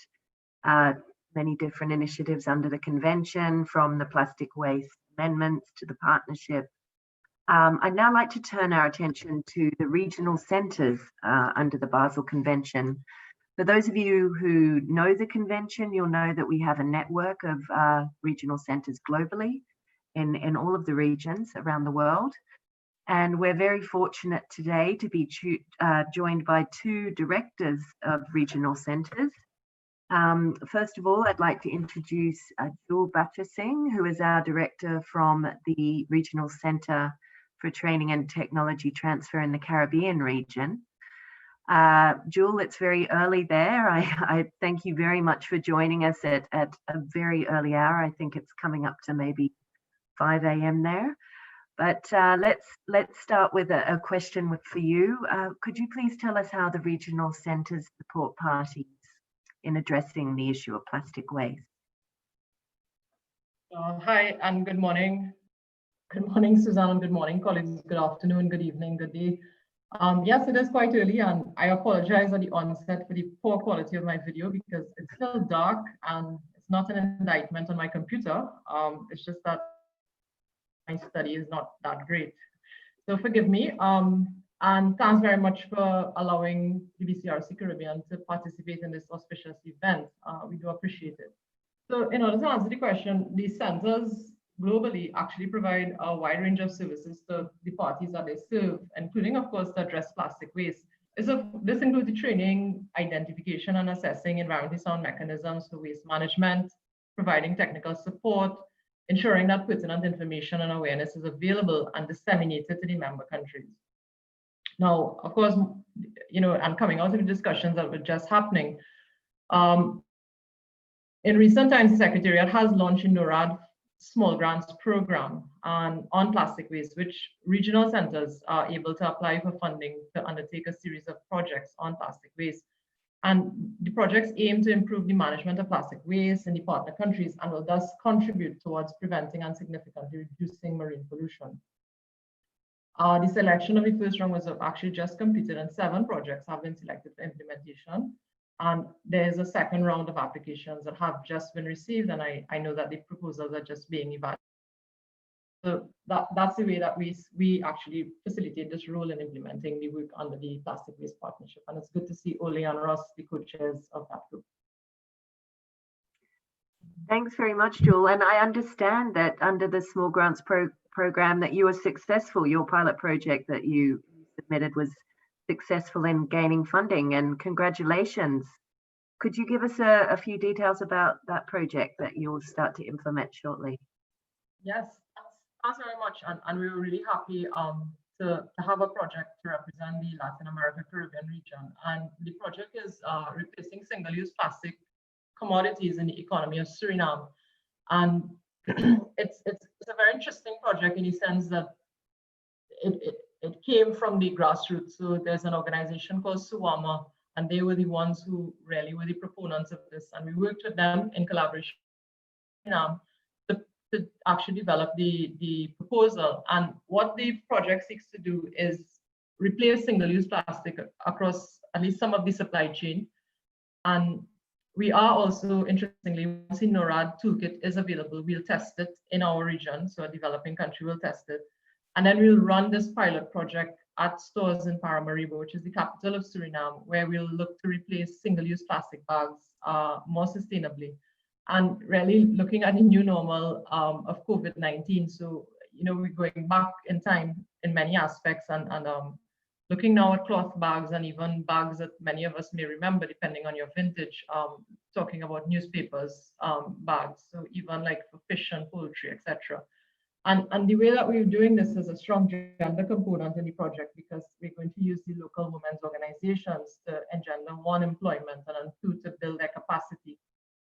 initiatives under the convention, from the plastic waste amendments to the partnership. I'd now like to turn our attention to the regional centres under the Basel Convention. For those of you who know the convention, you'll know that we have a network of regional centres globally in all of the regions around the world. And we're very fortunate today to be joined by two directors of regional centres. First of all, I'd like to introduce Jul Battersingh, who is our director from the Regional Centre for Training and Technology Transfer in the Caribbean region. Jul, it's very early there. I thank you very much for joining us at a very early hour. I think it's coming up to maybe 5 a.m. there. But let's start with a question for you. Could you please tell us how the regional centres support parties in addressing the issue of plastic waste? Hi, and good morning. Good morning, Suzanne, and good morning, colleagues. Good afternoon, good evening, good day. Yes, it is quite early, and I apologize at the onset for the poor quality of my video because it's still dark, and it's not an indictment on my computer. It's just that my study is not that great. So forgive me. And thanks very much for allowing the BCRC Caribbean to participate in this auspicious event. We do appreciate it. So in order to answer the question, these centers globally actually provide a wide range of services to the parties that they serve, including, of course, to address plastic waste. So this includes the training, identification, and assessing environmentally sound mechanisms for waste management, providing technical support, ensuring that pertinent information and awareness is available and disseminated to the member countries. Now, of course, and coming out of the discussions that were just happening, in recent times, the Secretariat has launched a NORAD small grants program on plastic waste, which regional centers are able to apply for funding to undertake a series of projects on plastic waste. And the projects aim to improve the management of plastic waste in the partner countries and will thus contribute towards preventing and significantly reducing marine pollution. The selection of the first round was actually just completed, and 7 projects have been selected for implementation. And there's a second round of applications that have just been received, and I know that the proposals are just being evaluated. So that's the way that we actually facilitate this role in implementing the work under the Plastic Waste Partnership. And it's good to see Ole and Ross, the co-chairs of that group. Thanks very much, Jewel. And I understand that under the Small Grants program that you were successful. Your pilot project that you submitted was successful in gaining funding, and congratulations. Could you give us a few details about that project that you'll start to implement shortly? Yes, thanks very much. And we were really happy to have a project to represent the Latin America Caribbean region. And the project is replacing single-use plastic commodities in the economy of Suriname. And it's a very interesting project in the sense that it came from the grassroots. So there's an organization called Suwama, and they were the ones who really were the proponents of this. And we worked with them in collaboration to actually develop the proposal. And what the project seeks to do is replace single-use plastic across at least some of the supply chain. And we are also, interestingly, once the NORAD toolkit is available, we'll test it in our region. So a developing country will test it. And then we'll run this pilot project at stores in Paramaribo, which is the capital of Suriname, where we'll look to replace single-use plastic bags more sustainably. And really looking at the new normal of COVID-19. So, we're going back in time in many aspects and looking now at cloth bags and even bags that many of us may remember, depending on your vintage, talking about newspapers, bags, so even like for fish and poultry, etc. And the way that we're doing this is a strong gender component in the project, because we're going to use the local women's organizations to engender one, employment, and then two, to build their capacity.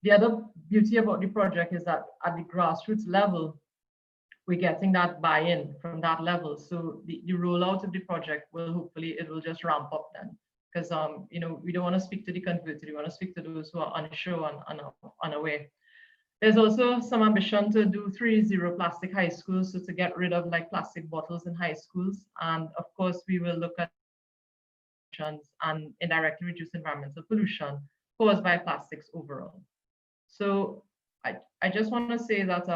The other beauty about the project is that at the grassroots level, we're getting that buy-in from that level. So the rollout of the project will just ramp up then. Because we don't want to speak to the converted, we want to speak to those who are unsure and unaware. There's also some ambition to do 3-0 plastic high schools, so to get rid of like plastic bottles in high schools. And of course, we will look at and indirectly reduce environmental pollution caused by plastics overall. So I just want to say that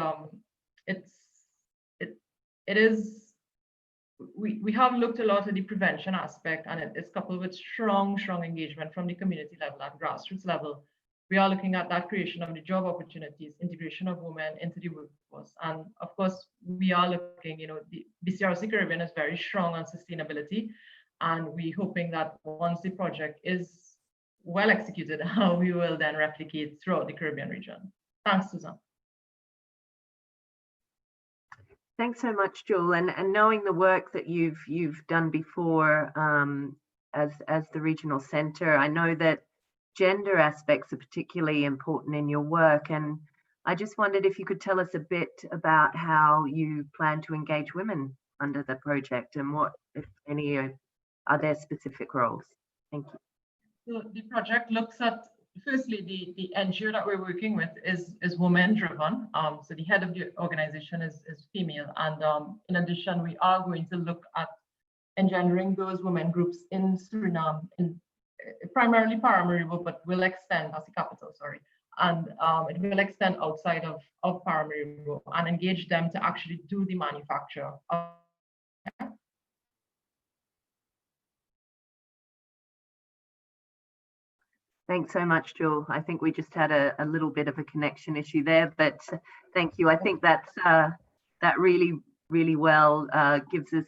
we have looked a lot at the prevention aspect, and it's coupled with strong engagement from the community level at grassroots level. We are looking at that creation of the job opportunities, integration of women into the workforce. And of course, we are looking, the BCRC Caribbean is very strong on sustainability. And we're hoping that once the project is well executed, how we will then replicate throughout the Caribbean region. Thanks, Susan. Thanks so much, Jewel. And knowing the work that you've done before as the regional centre, I know that gender aspects are particularly important in your work. And I just wondered if you could tell us a bit about how you plan to engage women under the project, and what, if any, are their specific roles? Thank you. So the project looks at, firstly, the NGO that we're working with is women driven. So the head of the organization is female. And in addition, we are going to look at engendering those women groups in Suriname, in primarily Paramaribo, but will extend as the capital, sorry. And it will extend outside of Paramaribo and engage them to actually do the manufacture. Thanks so much, Jewel. I think we just had a little bit of a connection issue there, but thank you. I think that's that really well gives us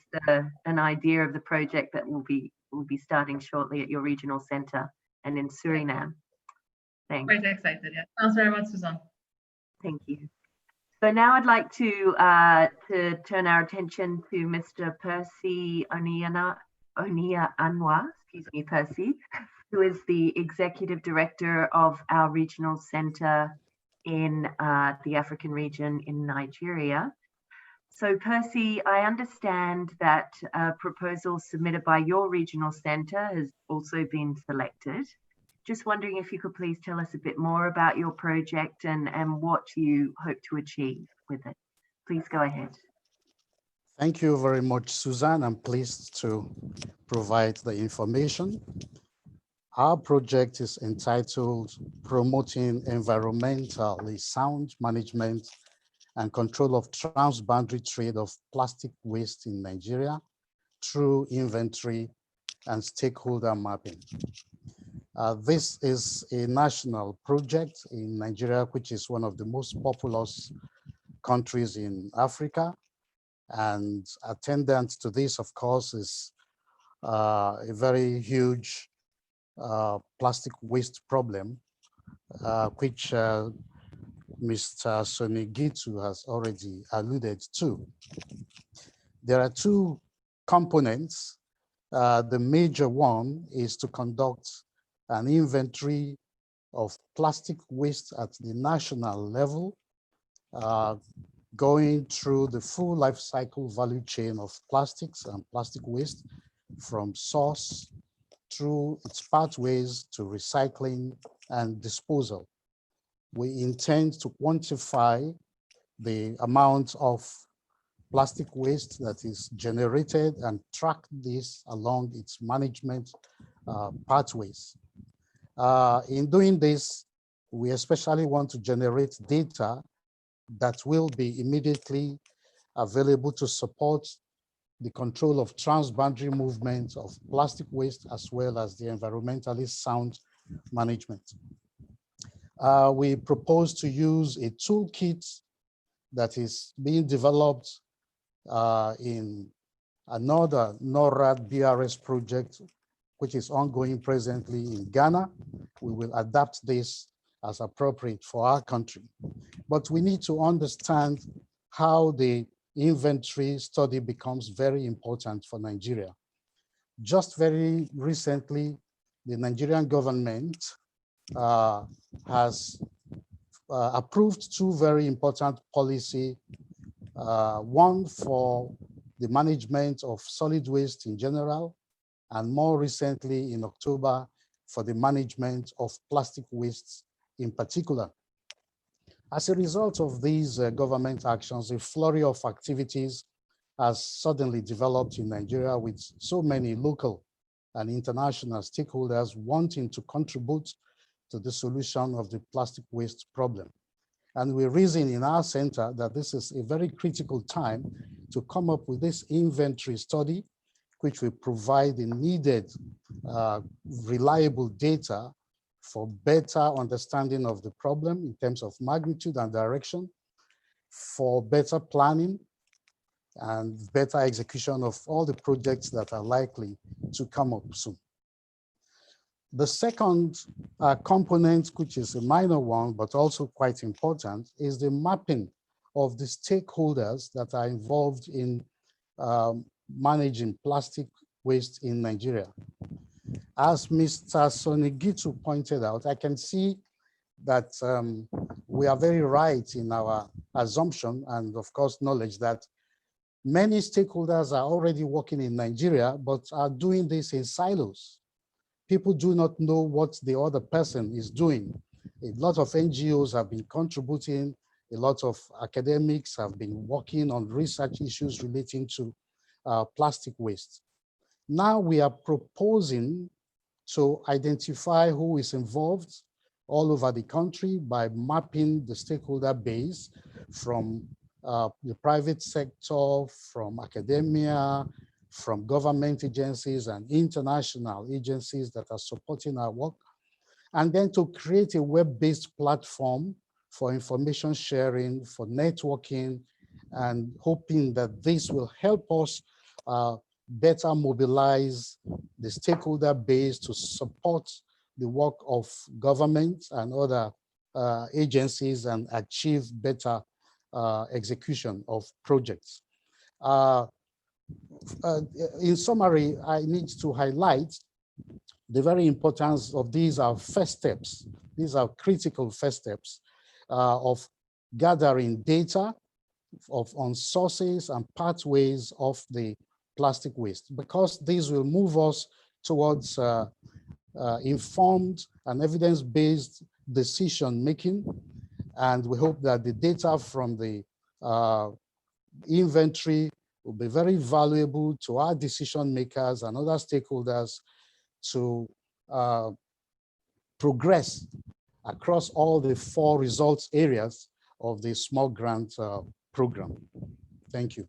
an idea of the project that will be starting shortly at your regional centre and in Suriname. Thanks. Quite excited, yeah. Thanks very much, Susan. Thank you. So now I'd like to turn our attention to Mr. Percy Onia Anwar, excuse me, Percy, who is the Executive Director of our regional centre in the African region in Nigeria. So Percy, I understand that a proposal submitted by your regional centre has also been selected. Just wondering if you could please tell us a bit more about your project and what you hope to achieve with it. Please go ahead. Thank you very much, Susan. I'm pleased to provide the information. Our project is entitled Promoting Environmentally Sound Management and Control of Transboundary Trade of Plastic Waste in Nigeria through Inventory and Stakeholder Mapping. This is a national project in Nigeria, which is one of the most populous countries in Africa. And attendant to this, of course, is a very huge plastic waste problem which Mr. Sonigitu has already alluded to. There are two components. The major one is to conduct an inventory of plastic waste at the national level, going through the full life cycle value chain of plastics and plastic waste from source through its pathways to recycling and disposal. We intend to quantify the amount of plastic waste that is generated and track this along its management pathways. In doing this, we especially want to generate data that will be immediately available to support the control of transboundary movement of plastic waste, as well as the environmentally sound management. We propose to use a toolkit that is being developed in another NORAD BRS project, which is ongoing presently in Ghana. We will adapt this as appropriate for our country. But we need to understand how the inventory study becomes very important for Nigeria. Just very recently, the Nigerian government has approved two very important policies, one for the management of solid waste in general, and more recently in October for the management of plastic wastes in particular. As a result of these government actions, a flurry of activities has suddenly developed in Nigeria, with so many local and international stakeholders wanting to contribute to the solution of the plastic waste problem. And we reason in our center that this is a very critical time to come up with this inventory study, which will provide the needed reliable data for better understanding of the problem in terms of magnitude and direction, for better planning and better execution of all the projects that are likely to come up soon. The second component, which is a minor one, but also quite important, is the mapping of the stakeholders that are involved in managing plastic waste in Nigeria. As Mr. Sonigitu pointed out, I can see that we are very right in our assumption and of course knowledge that many stakeholders are already working in Nigeria, but are doing this in silos. People do not know what the other person is doing. A lot of NGOs have been contributing, a lot of academics have been working on research issues relating to plastic waste. Now we are proposing to identify who is involved all over the country by mapping the stakeholder base from the private sector, from academia, from government agencies and international agencies that are supporting our work, and then to create a web-based platform for information sharing, for networking, and hoping that this will help us better mobilize the stakeholder base to support the work of government and other agencies and achieve better execution of projects. In summary, I need to highlight the very importance of these are first steps. These are critical first steps of gathering data on sources and pathways of the plastic waste, because these will move us towards informed and evidence-based decision making. And we hope that the data from the inventory will be very valuable to our decision makers and other stakeholders to progress across all the 4 results areas of the small grant program. Thank you.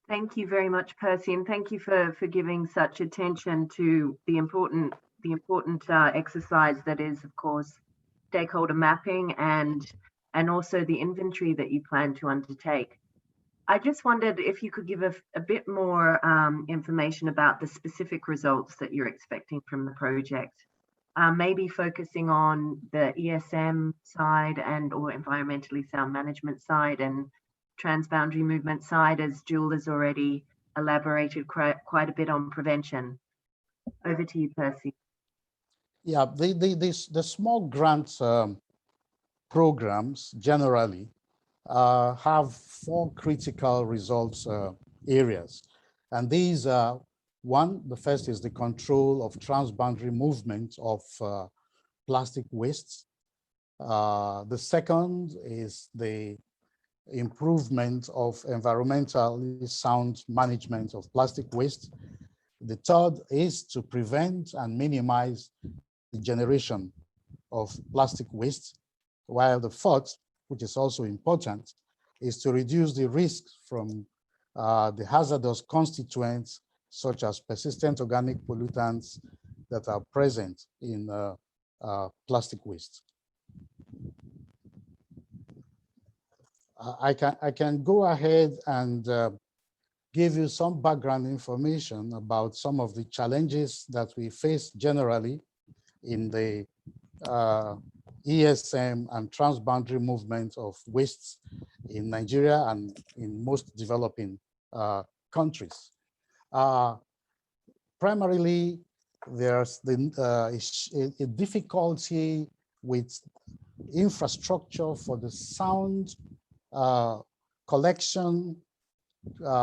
Thank you very much, Percy, and thank you for giving such attention to the important exercise that is, of course, stakeholder mapping and also the inventory that you plan to undertake. I just wondered if you could give a bit more information about the specific results that you're expecting from the project, maybe focusing on the ESM side and or environmentally sound management side and transboundary movement side, as Jewel has already elaborated quite a bit on prevention. Over to you, Percy. Yeah, the small grant programs generally have 4 critical results areas. And these are, one, the first is the control of transboundary movement of plastic wastes. The second is the improvement of environmentally sound management of plastic waste. The third is to prevent and minimize the generation of plastic waste, while the fourth, which is also important, is to reduce the risk from the hazardous constituents such as persistent organic pollutants that are present in plastic waste. I can go ahead and give you some background information about some of the challenges that we face generally in the ESM and transboundary movement of wastes in Nigeria and in most developing countries. Primarily, there's a difficulty with infrastructure for the sound collection,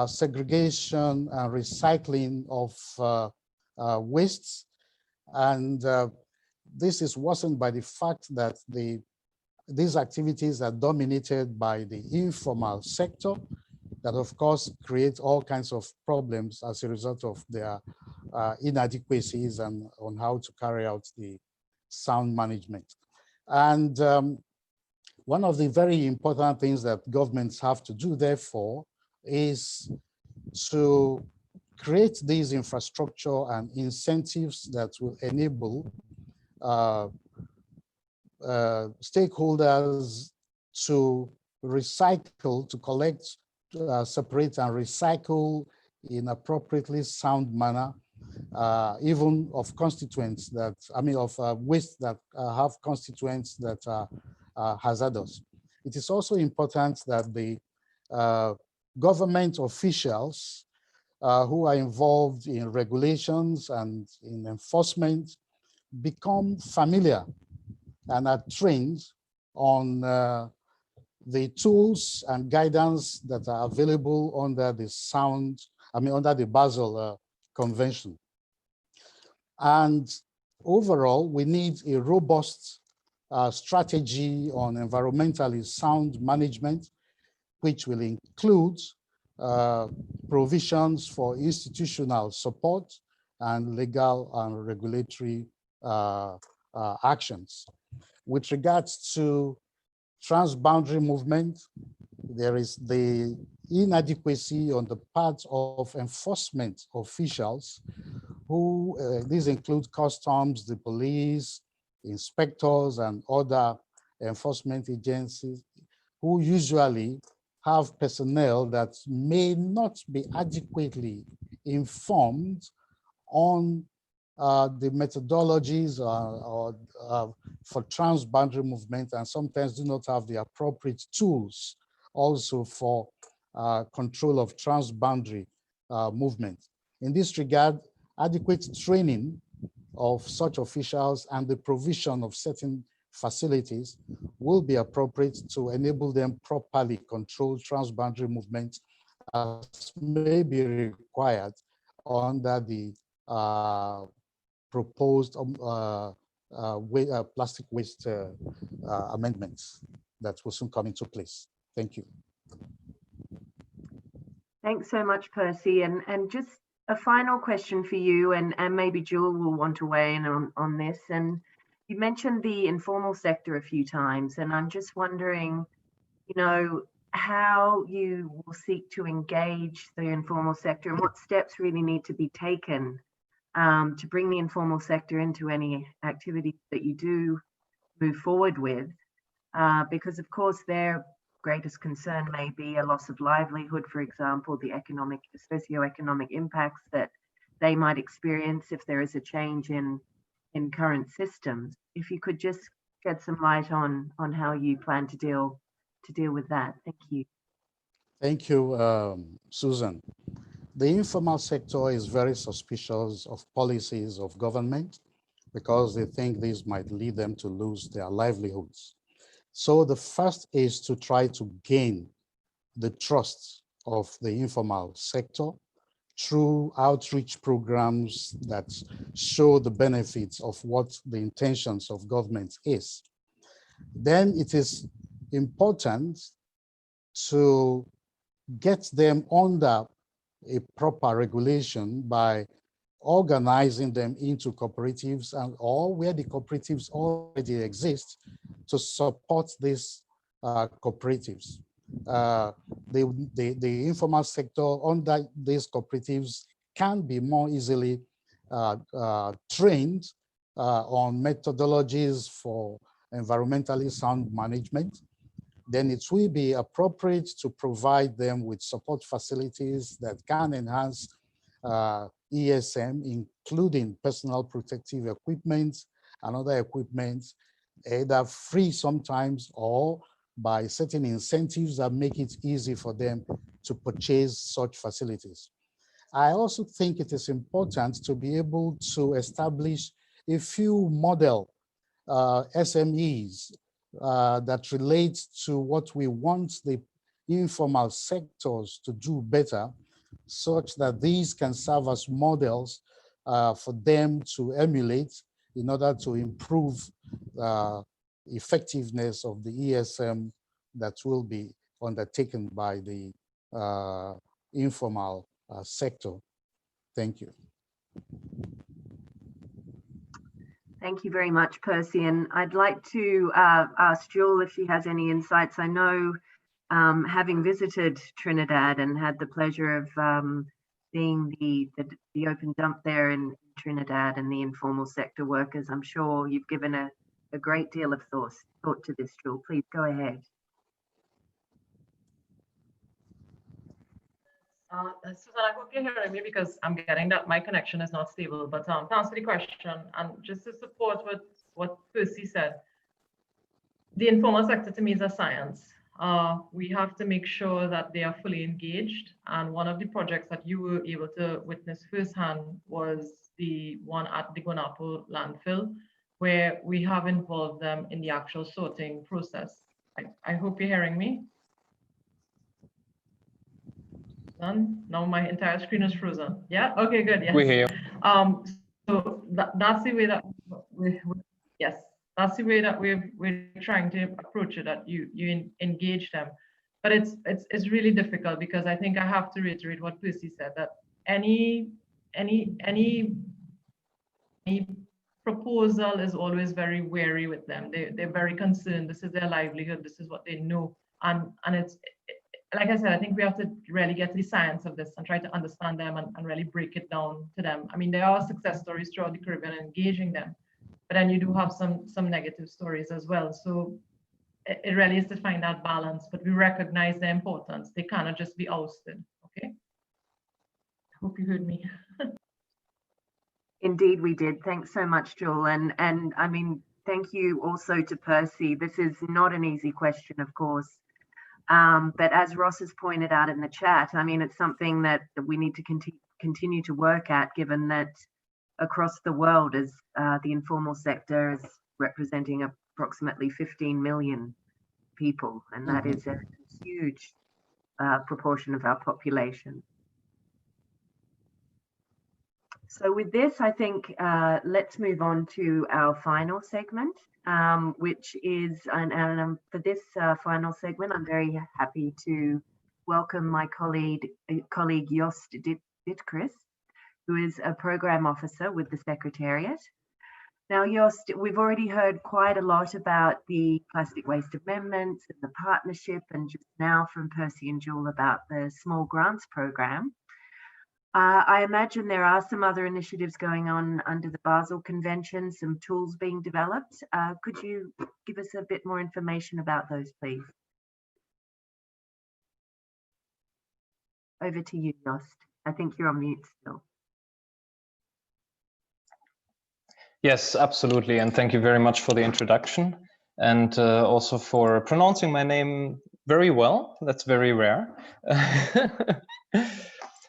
segregation, and recycling of wastes. And this is worsened by the fact that these activities are dominated by the informal sector that, of course, create all kinds of problems as a result of their inadequacies and on how to carry out the sound management. And one of the very important things that governments have to do, therefore, is to create these infrastructure and incentives that will enable stakeholders to recycle, to collect, separate, and recycle in appropriately sound manner, even of constituents that, of waste that have constituents that are hazardous. It is also important that the government officials who are involved in regulations and in enforcement become familiar and are trained on the tools and guidance that are available under the under the Basel Convention. And overall, we need a robust strategy on environmentally sound management, which will include provisions for institutional support and legal and regulatory actions. With regards to transboundary movement, there is the inadequacy on the part of enforcement officials who, these include customs, the police, inspectors, and other enforcement agencies who usually have personnel that may not be adequately informed on the methodologies for transboundary movement, and sometimes do not have the appropriate tools also for control of transboundary movement. In this regard, adequate training of such officials and the provision of certain facilities will be appropriate to enable them properly control transboundary movement as may be required under the proposed plastic waste amendments that will soon come into place. Thank you. Thanks so much, Percy. And just a final question for you, and maybe Jewel will want to weigh in on this. And you mentioned the informal sector a few times, and I'm just wondering, how you will seek to engage the informal sector and what steps really need to be taken to bring the informal sector into any activities that you do move forward with, because of course they're greatest concern may be a loss of livelihood, for example, the socioeconomic impacts that they might experience if there is a change in current systems. If you could just shed some light on how you plan to deal with that. Thank you. Thank you, Susan. The informal sector is very suspicious of policies of government because they think this might lead them to lose their livelihoods. So the first is to try to gain the trust of the informal sector through outreach programs that show the benefits of what the intentions of government is. Then it is important to get them under a proper regulation by organizing them into cooperatives and or where the cooperatives already exist to support these cooperatives. The informal sector under these cooperatives can be more easily trained on methodologies for environmentally sound management. Then it will be appropriate to provide them with support facilities that can enhance ESM, including personal protective equipment and other equipment, either free sometimes or by certain incentives that make it easy for them to purchase such facilities. I also think it is important to be able to establish a few model SMEs that relate to what we want the informal sectors to do better, such that these can serve as models for them to emulate in order to improve effectiveness of the ESM that will be undertaken by the informal sector. Thank you. Thank you very much, Percy. And I'd like to ask Jewel if she has any insights. I know, having visited Trinidad and had the pleasure of seeing the open dump there in Trinidad and the informal sector workers, I'm sure you've given a great deal of thought to this, Jewel. Please go ahead. Susan, I hope you're hearing me because I'm getting that my connection is not stable. But to answer the question, and just to support what Percy said, the informal sector to me is a science. We have to make sure that they are fully engaged. And one of the projects that you were able to witness firsthand was the one at the Guanapo landfill, where we have involved them in the actual sorting process. I hope you're hearing me. Done? Now my entire screen is frozen. Yeah. Okay. Good. Yes. We hear. So that's the way that yes, that's the way that we're trying to approach it. That you engage them, but it's really difficult because I think I have to reiterate what Percy said, that any proposal is always very wary with them. They're very concerned. This is their livelihood. This is what they know, and it's. Like I said, I think we have to really get to the science of this and try to understand them and really break it down to them. I mean, there are success stories throughout the Caribbean engaging them, but then you do have some negative stories as well. So it really is to find that balance, but we recognize their importance. They cannot just be ousted, okay? Hope you heard me. Indeed, we did. Thanks so much, Jewel. And I mean, thank you also to Percy. This is not an easy question, of course. But as Ross has pointed out in the chat, I mean, it's something that we need to continue to work at, given that across the world is the informal sector is representing approximately 15 million people, and that is a huge proportion of our population. So with this, I think let's move on to our final segment, which is, and for this final segment, I'm very happy to welcome my colleague Joost Dittkris, who is a program officer with the Secretariat. Now, Joost, we've already heard quite a lot about the plastic waste amendments and the partnership, and just now from Percy and Jewel about the small grants program. I imagine there are some other initiatives going on under the Basel Convention, some tools being developed. Could you give us a bit more information about those, please? Over to you, Jost. I think you're on mute still. Yes, absolutely. And thank you very much for the introduction and also for pronouncing my name very well. That's very rare.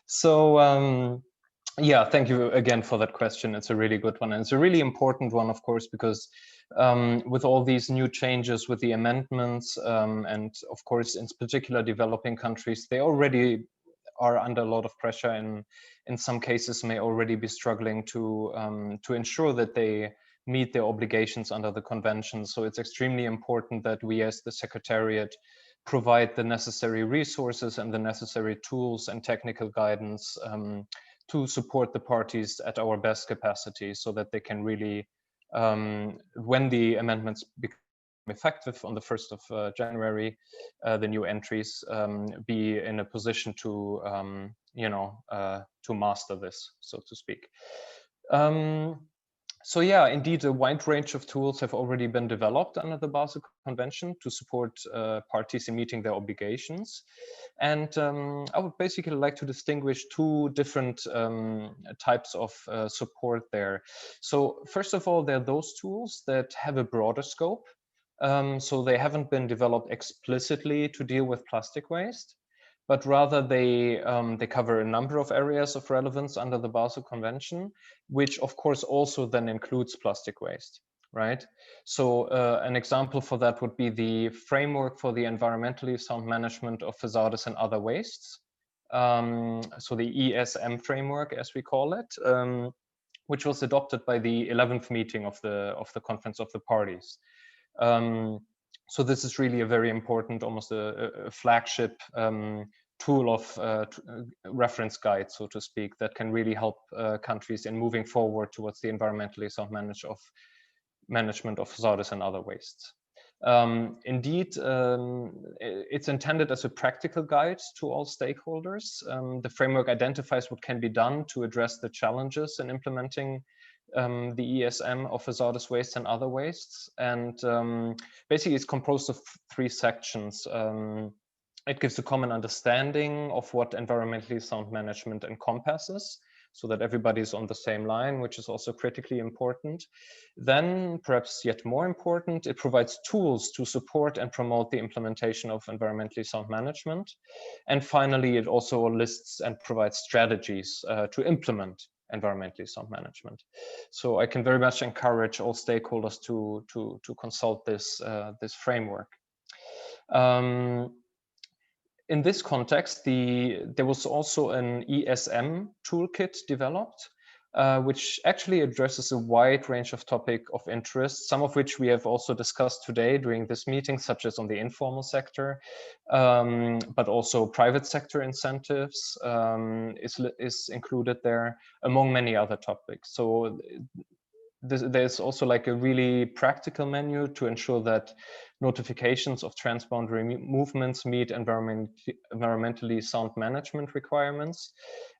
So, yeah, thank you again for that question. It's a really good one. And it's a really important one, of course, because with all these new changes with the amendments and of course, in particular developing countries, they already are under a lot of pressure and in some cases may already be struggling to ensure that they meet their obligations under the convention. So it's extremely important that we as the Secretariat provide the necessary resources and the necessary tools and technical guidance to support the parties at our best capacity so that they can really, when the amendments become effective on the 1st of January, the new entries be in a position to, to master this, so to speak. So yeah, indeed, a wide range of tools have already been developed under the Basel Convention to support parties in meeting their obligations. And I would basically like to distinguish two different types of support there. So first of all, there are those tools that have a broader scope. So they haven't been developed explicitly to deal with plastic waste, but rather they cover a number of areas of relevance under the Basel Convention, which of course also then includes plastic waste, right? So an example for that would be the framework for the environmentally sound management of hazardous and other wastes. So the ESM framework, as we call it, which was adopted by the 11th meeting of the Conference of the Parties. So this is really a very important, almost a flagship tool of reference guide, so to speak, that can really help countries in moving forward towards the environmentally sound management of hazardous and other wastes. Indeed, it's intended as a practical guide to all stakeholders. The framework identifies what can be done to address the challenges in implementing the ESM of hazardous waste and other wastes. And basically it's composed of 3 sections. It gives a common understanding of what environmentally sound management encompasses, so that everybody is on the same line, which is also critically important. Then, perhaps yet more important, it provides tools to support and promote the implementation of environmentally sound management. And finally, it also lists and provides strategies to implement environmentally sound management. So I can very much encourage all stakeholders to consult this framework. In this context, there was also an ESM toolkit developed, which actually addresses a wide range of topics of interest, some of which we have also discussed today during this meeting, such as on the informal sector, but also private sector incentives is included there, among many other topics. So there's also like a really practical menu to ensure that notifications of transboundary movements meet environmentally sound management requirements,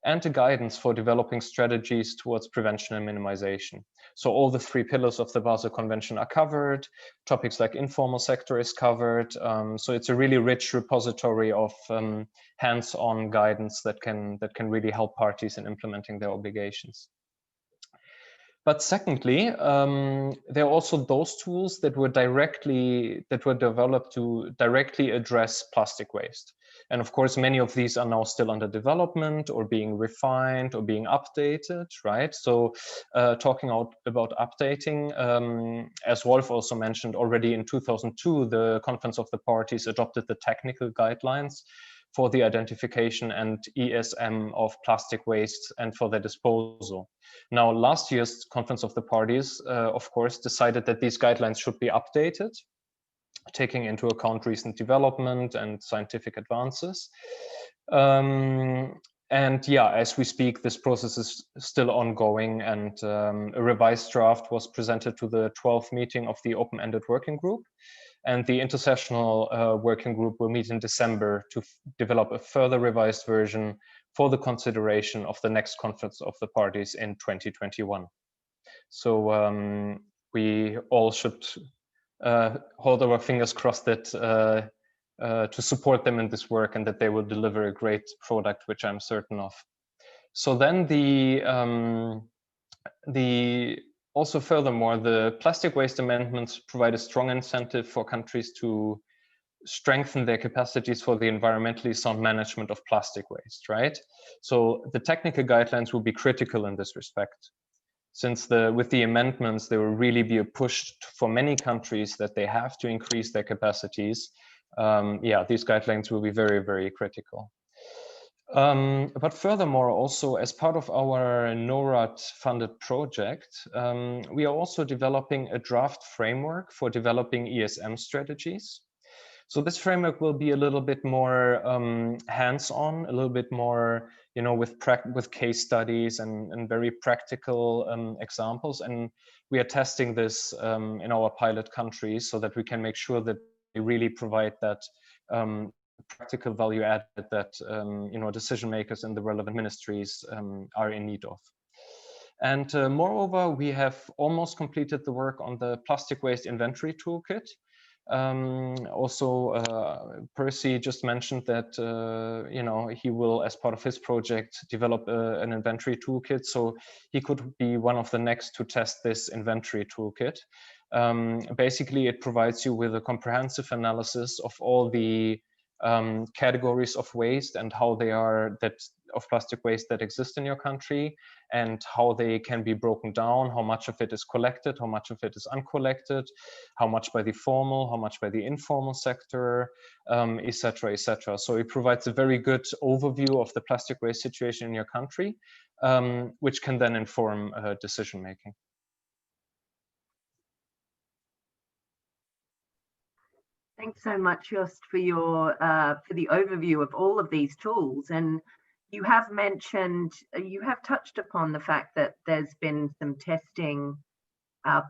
and a guidance for developing strategies towards prevention and minimization. So all the 3 pillars of the Basel Convention are covered. Topics like informal sector is covered. So it's a really rich repository of hands-on guidance that can really help parties in implementing their obligations. But secondly, there are also those tools that were developed to directly address plastic waste. And of course, many of these are now still under development or being refined or being updated, right? So talking about updating, as Wolf also mentioned, already in 2002, the Conference of the Parties adopted the technical guidelines for the identification and ESM of plastic waste and for their disposal. Now, last year's Conference of the Parties, of course, decided that these guidelines should be updated, taking into account recent development and scientific advances. And yeah, as we speak, this process is still ongoing, and a revised draft was presented to the 12th meeting of the open-ended working group. And the intersessional working group will meet in December to develop a further revised version for the consideration of the next Conference of the Parties in 2021. So we all should hold our fingers crossed that to support them in this work, and that they will deliver a great product, which I'm certain of. So then also furthermore, the plastic waste amendments provide a strong incentive for countries to strengthen their capacities for the environmentally sound management of plastic waste, right? So the technical guidelines will be critical in this respect, since with the amendments, there will really be a push for many countries that they have to increase their capacities. Yeah, these guidelines will be very, very critical. But furthermore, also as part of our NORAD funded project, we are also developing a draft framework for developing ESM strategies. So this framework will be a little bit more hands-on, a little bit more, you know, with case studies and very practical examples. And we are testing this in our pilot countries so that we can make sure that we really provide that practical value added that you know, decision makers in the relevant ministries are in need of. And moreover, we have almost completed the work on the plastic waste inventory toolkit. Percy just mentioned that you know, he will, as part of his project, develop an inventory toolkit. So he could be one of the next to test this inventory toolkit. Basically, it provides you with a comprehensive analysis of all the categories of waste and how they are of plastic waste that exist in your country, and how they can be broken down, how much of it is collected, how much of it is uncollected, how much by the formal, how much by the informal sector, etc., etc. So it provides a very good overview of the plastic waste situation in your country, which can then inform decision making. Thanks so much, Jost, for your for the overview of all of these tools. And you have mentioned, you have touched upon the fact that there's been some testing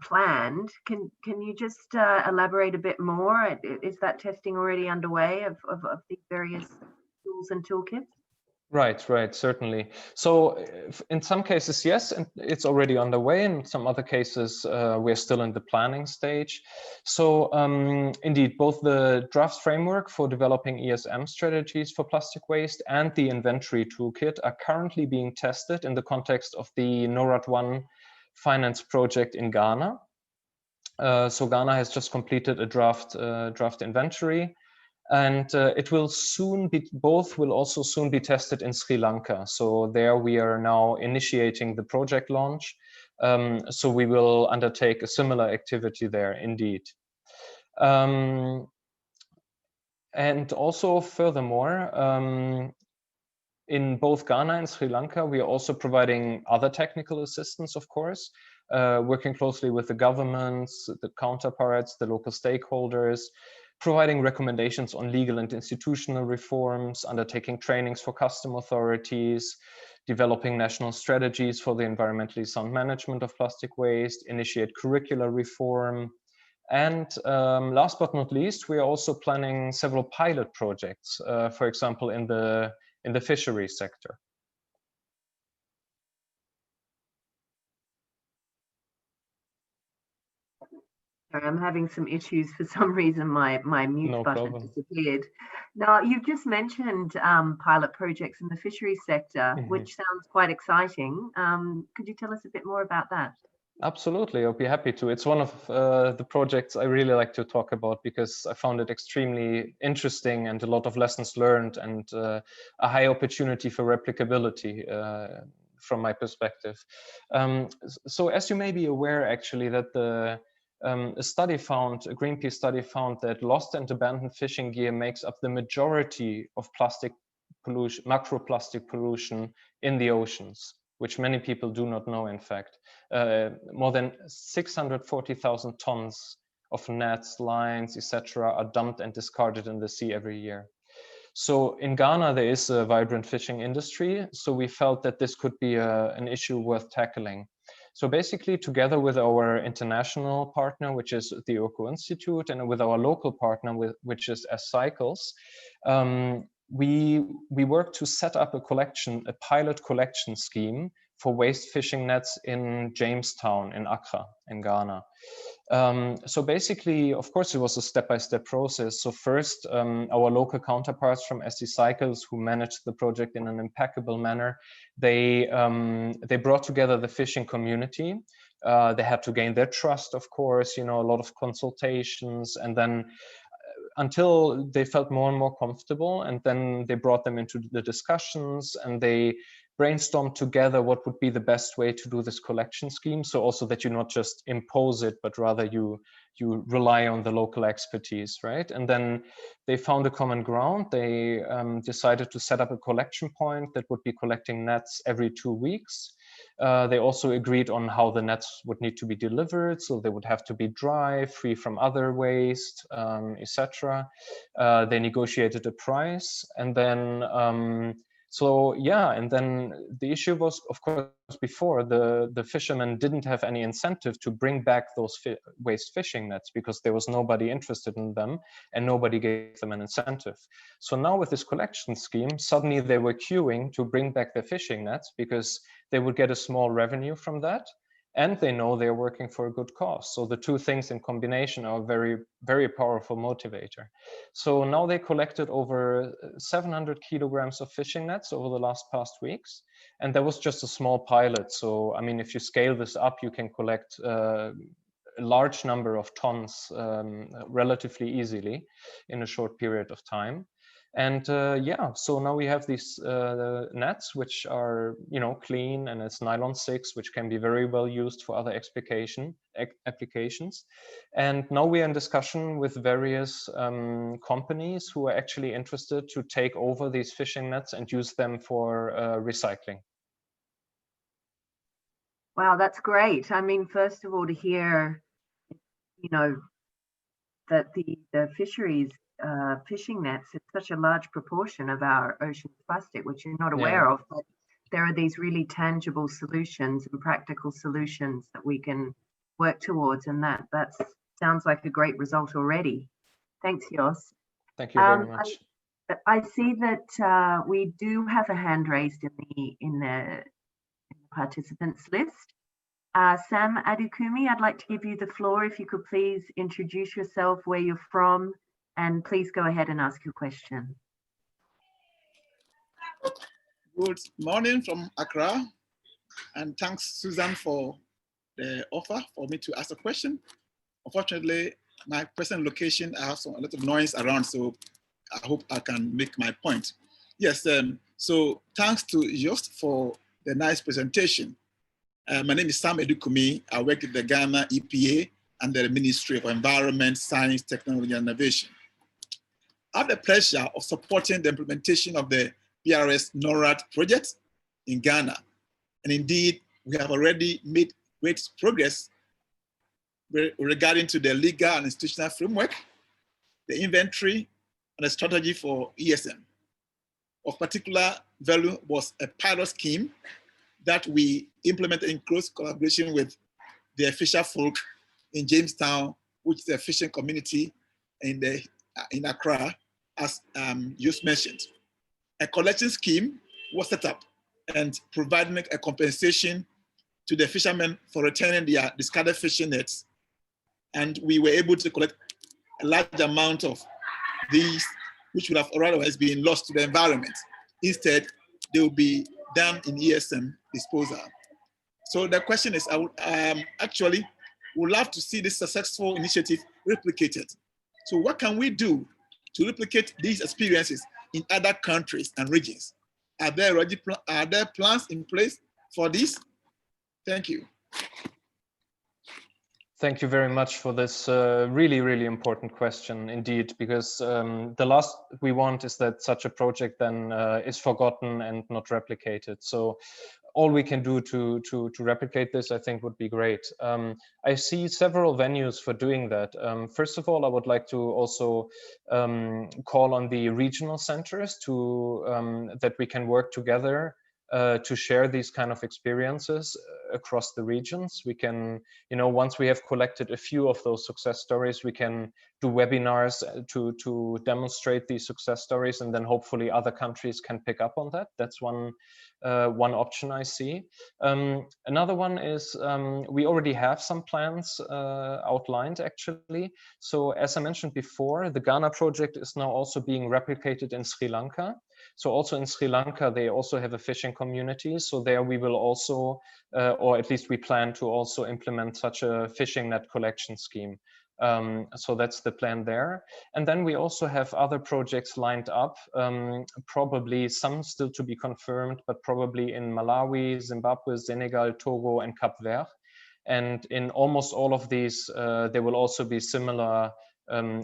planned. Can you just elaborate a bit more? Is that testing already underway of these various tools and toolkits? Right, certainly. So in some cases, yes, and it's already underway. In some other cases, we're still in the planning stage. So indeed, both the draft framework for developing ESM strategies for plastic waste and the inventory toolkit are currently being tested in the context of the NORAD 1 finance project in Ghana. So Ghana has just completed a draft inventory. And it will soon be, both will also soon be tested in Sri Lanka. So there we are now initiating the project launch. So we will undertake a similar activity there indeed. And also furthermore, in both Ghana and Sri Lanka, we are also providing other technical assistance, of course, working closely with the governments, the counterparts, the local stakeholders, providing recommendations on legal and institutional reforms, undertaking trainings for custom authorities, developing national strategies for the environmentally sound management of plastic waste, initiate curricular reform. And last but not least, we are also planning several pilot projects, for example, in the fisheries sector. Sorry, I'm having some issues for some reason. My mute No button problem. disappeared. Now, you've just mentioned pilot projects in the fisheries sector, which sounds quite exciting. Could you tell us a bit more about that? Absolutely, I'll be happy to. It's one of the projects I really like to talk about because I found it extremely interesting and a lot of lessons learned and a high opportunity for replicability from my perspective. So as you may be aware, actually, that a Greenpeace study found that lost and abandoned fishing gear makes up the majority of plastic pollution, macroplastic pollution in the oceans, which many people do not know, in fact. More than 640,000 tons of nets, lines, etc. are dumped and discarded in the sea every year. So in Ghana, there is a vibrant fishing industry. So we felt that this could be an issue worth tackling. So basically, together with our international partner, which is the Urco Institute, and with our local partner, which is S-Cycles, we worked to set up a pilot collection scheme for waste fishing nets in Jamestown in Accra in Ghana. So basically, of course, it was a step-by-step process. So first, our local counterparts from SD Cycles, who managed the project in an impeccable manner, they brought together the fishing community. They had to gain their trust, of course, a lot of consultations, and then until they felt more and more comfortable, and then they brought them into the discussions, and they brainstormed together what would be the best way to do this collection scheme. So also that you not just impose it, but rather you rely on the local expertise, right? And then they found a common ground. They decided to set up a collection point that would be collecting nets every 2 weeks. They also agreed on how the nets would need to be delivered. So they would have to be dry, free from other waste, etc. They negotiated a price, and then and then the issue was, of course, before the fishermen didn't have any incentive to bring back those waste fishing nets because there was nobody interested in them and nobody gave them an incentive. So now with this collection scheme, suddenly they were queuing to bring back their fishing nets because they would get a small revenue from that, and they know they're working for a good cause. So the two things in combination are a very, very powerful motivator. So now they collected over 700 kilograms of fishing nets over the past weeks. And that was just a small pilot. So, I mean, if you scale this up, you can collect a large number of tons relatively easily in a short period of time. And so now we have these nets, which are, clean, and it's nylon 6, which can be very well used for other applications. And now we are in discussion with various companies who are actually interested to take over these fishing nets and use them for recycling. Wow, that's great. I mean, first of all, to hear, that the fisheries fishing nets is such a large proportion of our ocean plastic, which you're not aware of, but there are these really tangible solutions and practical solutions that we can work towards, and that sounds like a great result already. Thanks, Jos. Thank you very much. I see that we do have a hand raised in the participants list. Sam Adukumi, I'd like to give you the floor. If you could please introduce yourself, where you're from, and please go ahead and ask your question. Good morning from Accra, and thanks, Susan, for the offer for me to ask a question. Unfortunately, my present location, I have a lot of noise around, so I hope I can make my point. Yes, so thanks to Jos for the nice presentation. My name is Sam Edukumi. I work at the Ghana EPA and the Ministry of Environment, Science, Technology and Innovation. I have the pleasure of supporting the implementation of the BRS NORAD project in Ghana. And indeed, we have already made great progress regarding to the legal and institutional framework, the inventory, and the strategy for ESM. Of particular value was a pilot scheme that we implemented in close collaboration with the fisher folk in Jamestown, which is a fishing community in Accra, as Jos mentioned. A collection scheme was set up and providing a compensation to the fishermen for returning their discarded fishing nets. And we were able to collect a large amount of these, which would have otherwise been lost to the environment. Instead, they will be done in ESM disposal. So the question is, I would actually would love to see this successful initiative replicated. So what can we do to replicate these experiences in other countries and regions? Are there plans in place for this? Thank you. Thank you very much for this really, really important question indeed, because the last we want is that such a project then is forgotten and not replicated. So all we can do to replicate this, I think, would be great. I see several venues for doing that. First of all, I would like to also call on the regional centers to that we can work together to share these kind of experiences across the regions. We can, once we have collected a few of those success stories, we can do webinars to demonstrate these success stories, and then hopefully other countries can pick up on that. That's one option I see. Another one is we already have some plans outlined actually. So as I mentioned before, the Ghana project is now also being replicated in Sri Lanka. So also in Sri Lanka, they also have a fishing community. So there we will also, or at least we plan to also implement such a fishing net collection scheme. So that's the plan there. And then we also have other projects lined up, probably some still to be confirmed, but probably in Malawi, Zimbabwe, Senegal, Togo, and Cape Verde. And in almost all of these, there will also be similar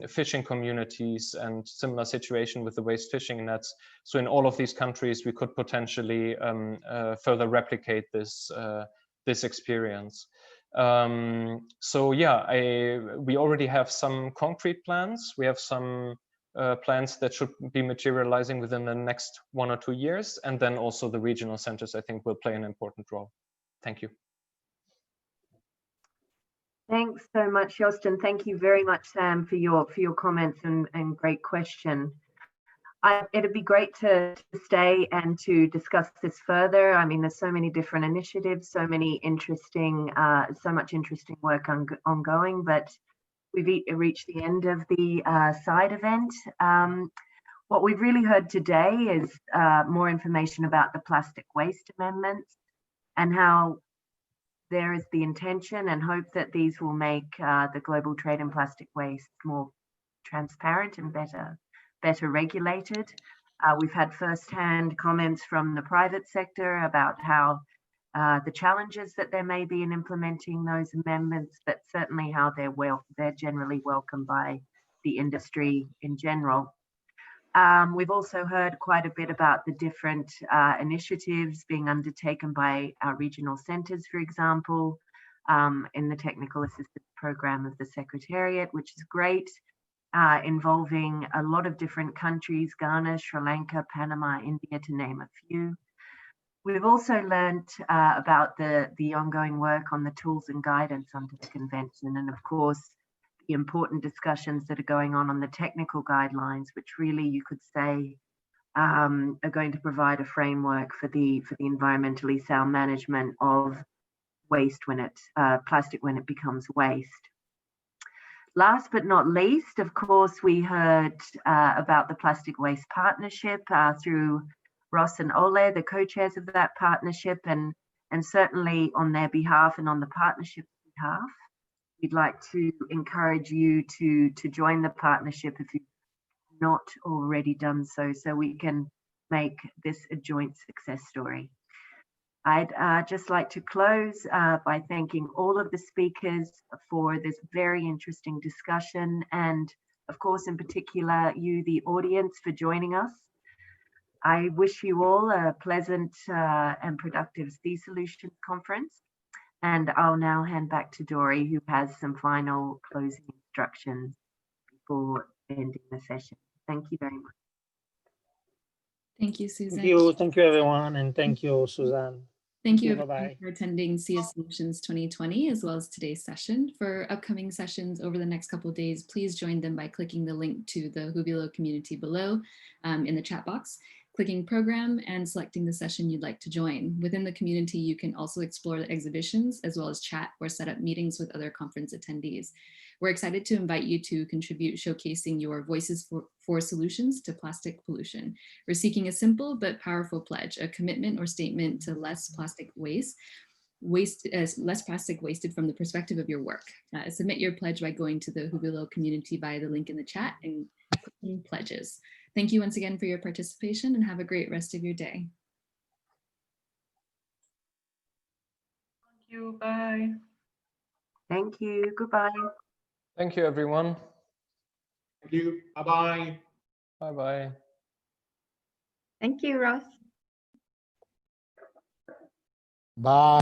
fishing communities and similar situation with the waste fishing nets. So in all of these countries, we could potentially further replicate this experience. So yeah, we already have some concrete plans. We have some plans that should be materializing within the next 1 or 2 years. And then also the regional centers, I think, will play an important role. Thank you. Thanks so much, Joost, and thank you very much, Sam, for your comments and great question. It'd be great to stay and to discuss this further. I mean, there's so many different initiatives, so much interesting work ongoing, but we've reached the end of the side event. What we've really heard today is more information about the plastic waste amendments and how there is the intention and hope that these will make the global trade in plastic waste more transparent and better regulated. We've had first-hand comments from the private sector about how the challenges that there may be in implementing those amendments, but certainly how they're generally welcomed by the industry in general. We've also heard quite a bit about the different initiatives being undertaken by our regional centres, for example, in the technical assistance program of the Secretariat, which is great, involving a lot of different countries, Ghana, Sri Lanka, Panama, India, to name a few. We've also learned about the ongoing work on the tools and guidance under the convention, and of course, the important discussions that are going on the technical guidelines, which really you could say are going to provide a framework for the environmentally sound management of waste plastic when it becomes waste. Last but not least, of course, we heard about the Plastic Waste Partnership through Ross and Ole, the co-chairs of that partnership, and certainly on their behalf and on the partnership's behalf, we'd like to encourage you to join the partnership if you've not already done so we can make this a joint success story. I'd just like to close by thanking all of the speakers for this very interesting discussion, and of course, in particular, you, the audience, for joining us. I wish you all a pleasant and productive Sea Solutions conference. And I'll now hand back to Dory, who has some final closing instructions before ending the session. Thank you very much. Thank you, Susan. Thank you everyone, and thank you, Suzanne. Thank you Bye-bye. for attending Sea Solutions 2020, as well as today's session. For upcoming sessions over the next couple of days, please join them by clicking the link to the Jubilo community below in the chat box, clicking program and selecting the session you'd like to join. Within the community, you can also explore the exhibitions as well as chat or set up meetings with other conference attendees. We're excited to invite you to contribute, showcasing your voices for solutions to plastic pollution. We're seeking a simple but powerful pledge, a commitment or statement to less plastic waste, less plastic wasted from the perspective of your work. Submit your pledge by going to the Jubilo community via the link in the chat and clicking pledges. Thank you once again for your participation, and have a great rest of your day. Thank you. Bye. Thank you. Goodbye. Thank you, everyone. Thank you. Bye-bye. Bye-bye. Thank you, Ross. Bye.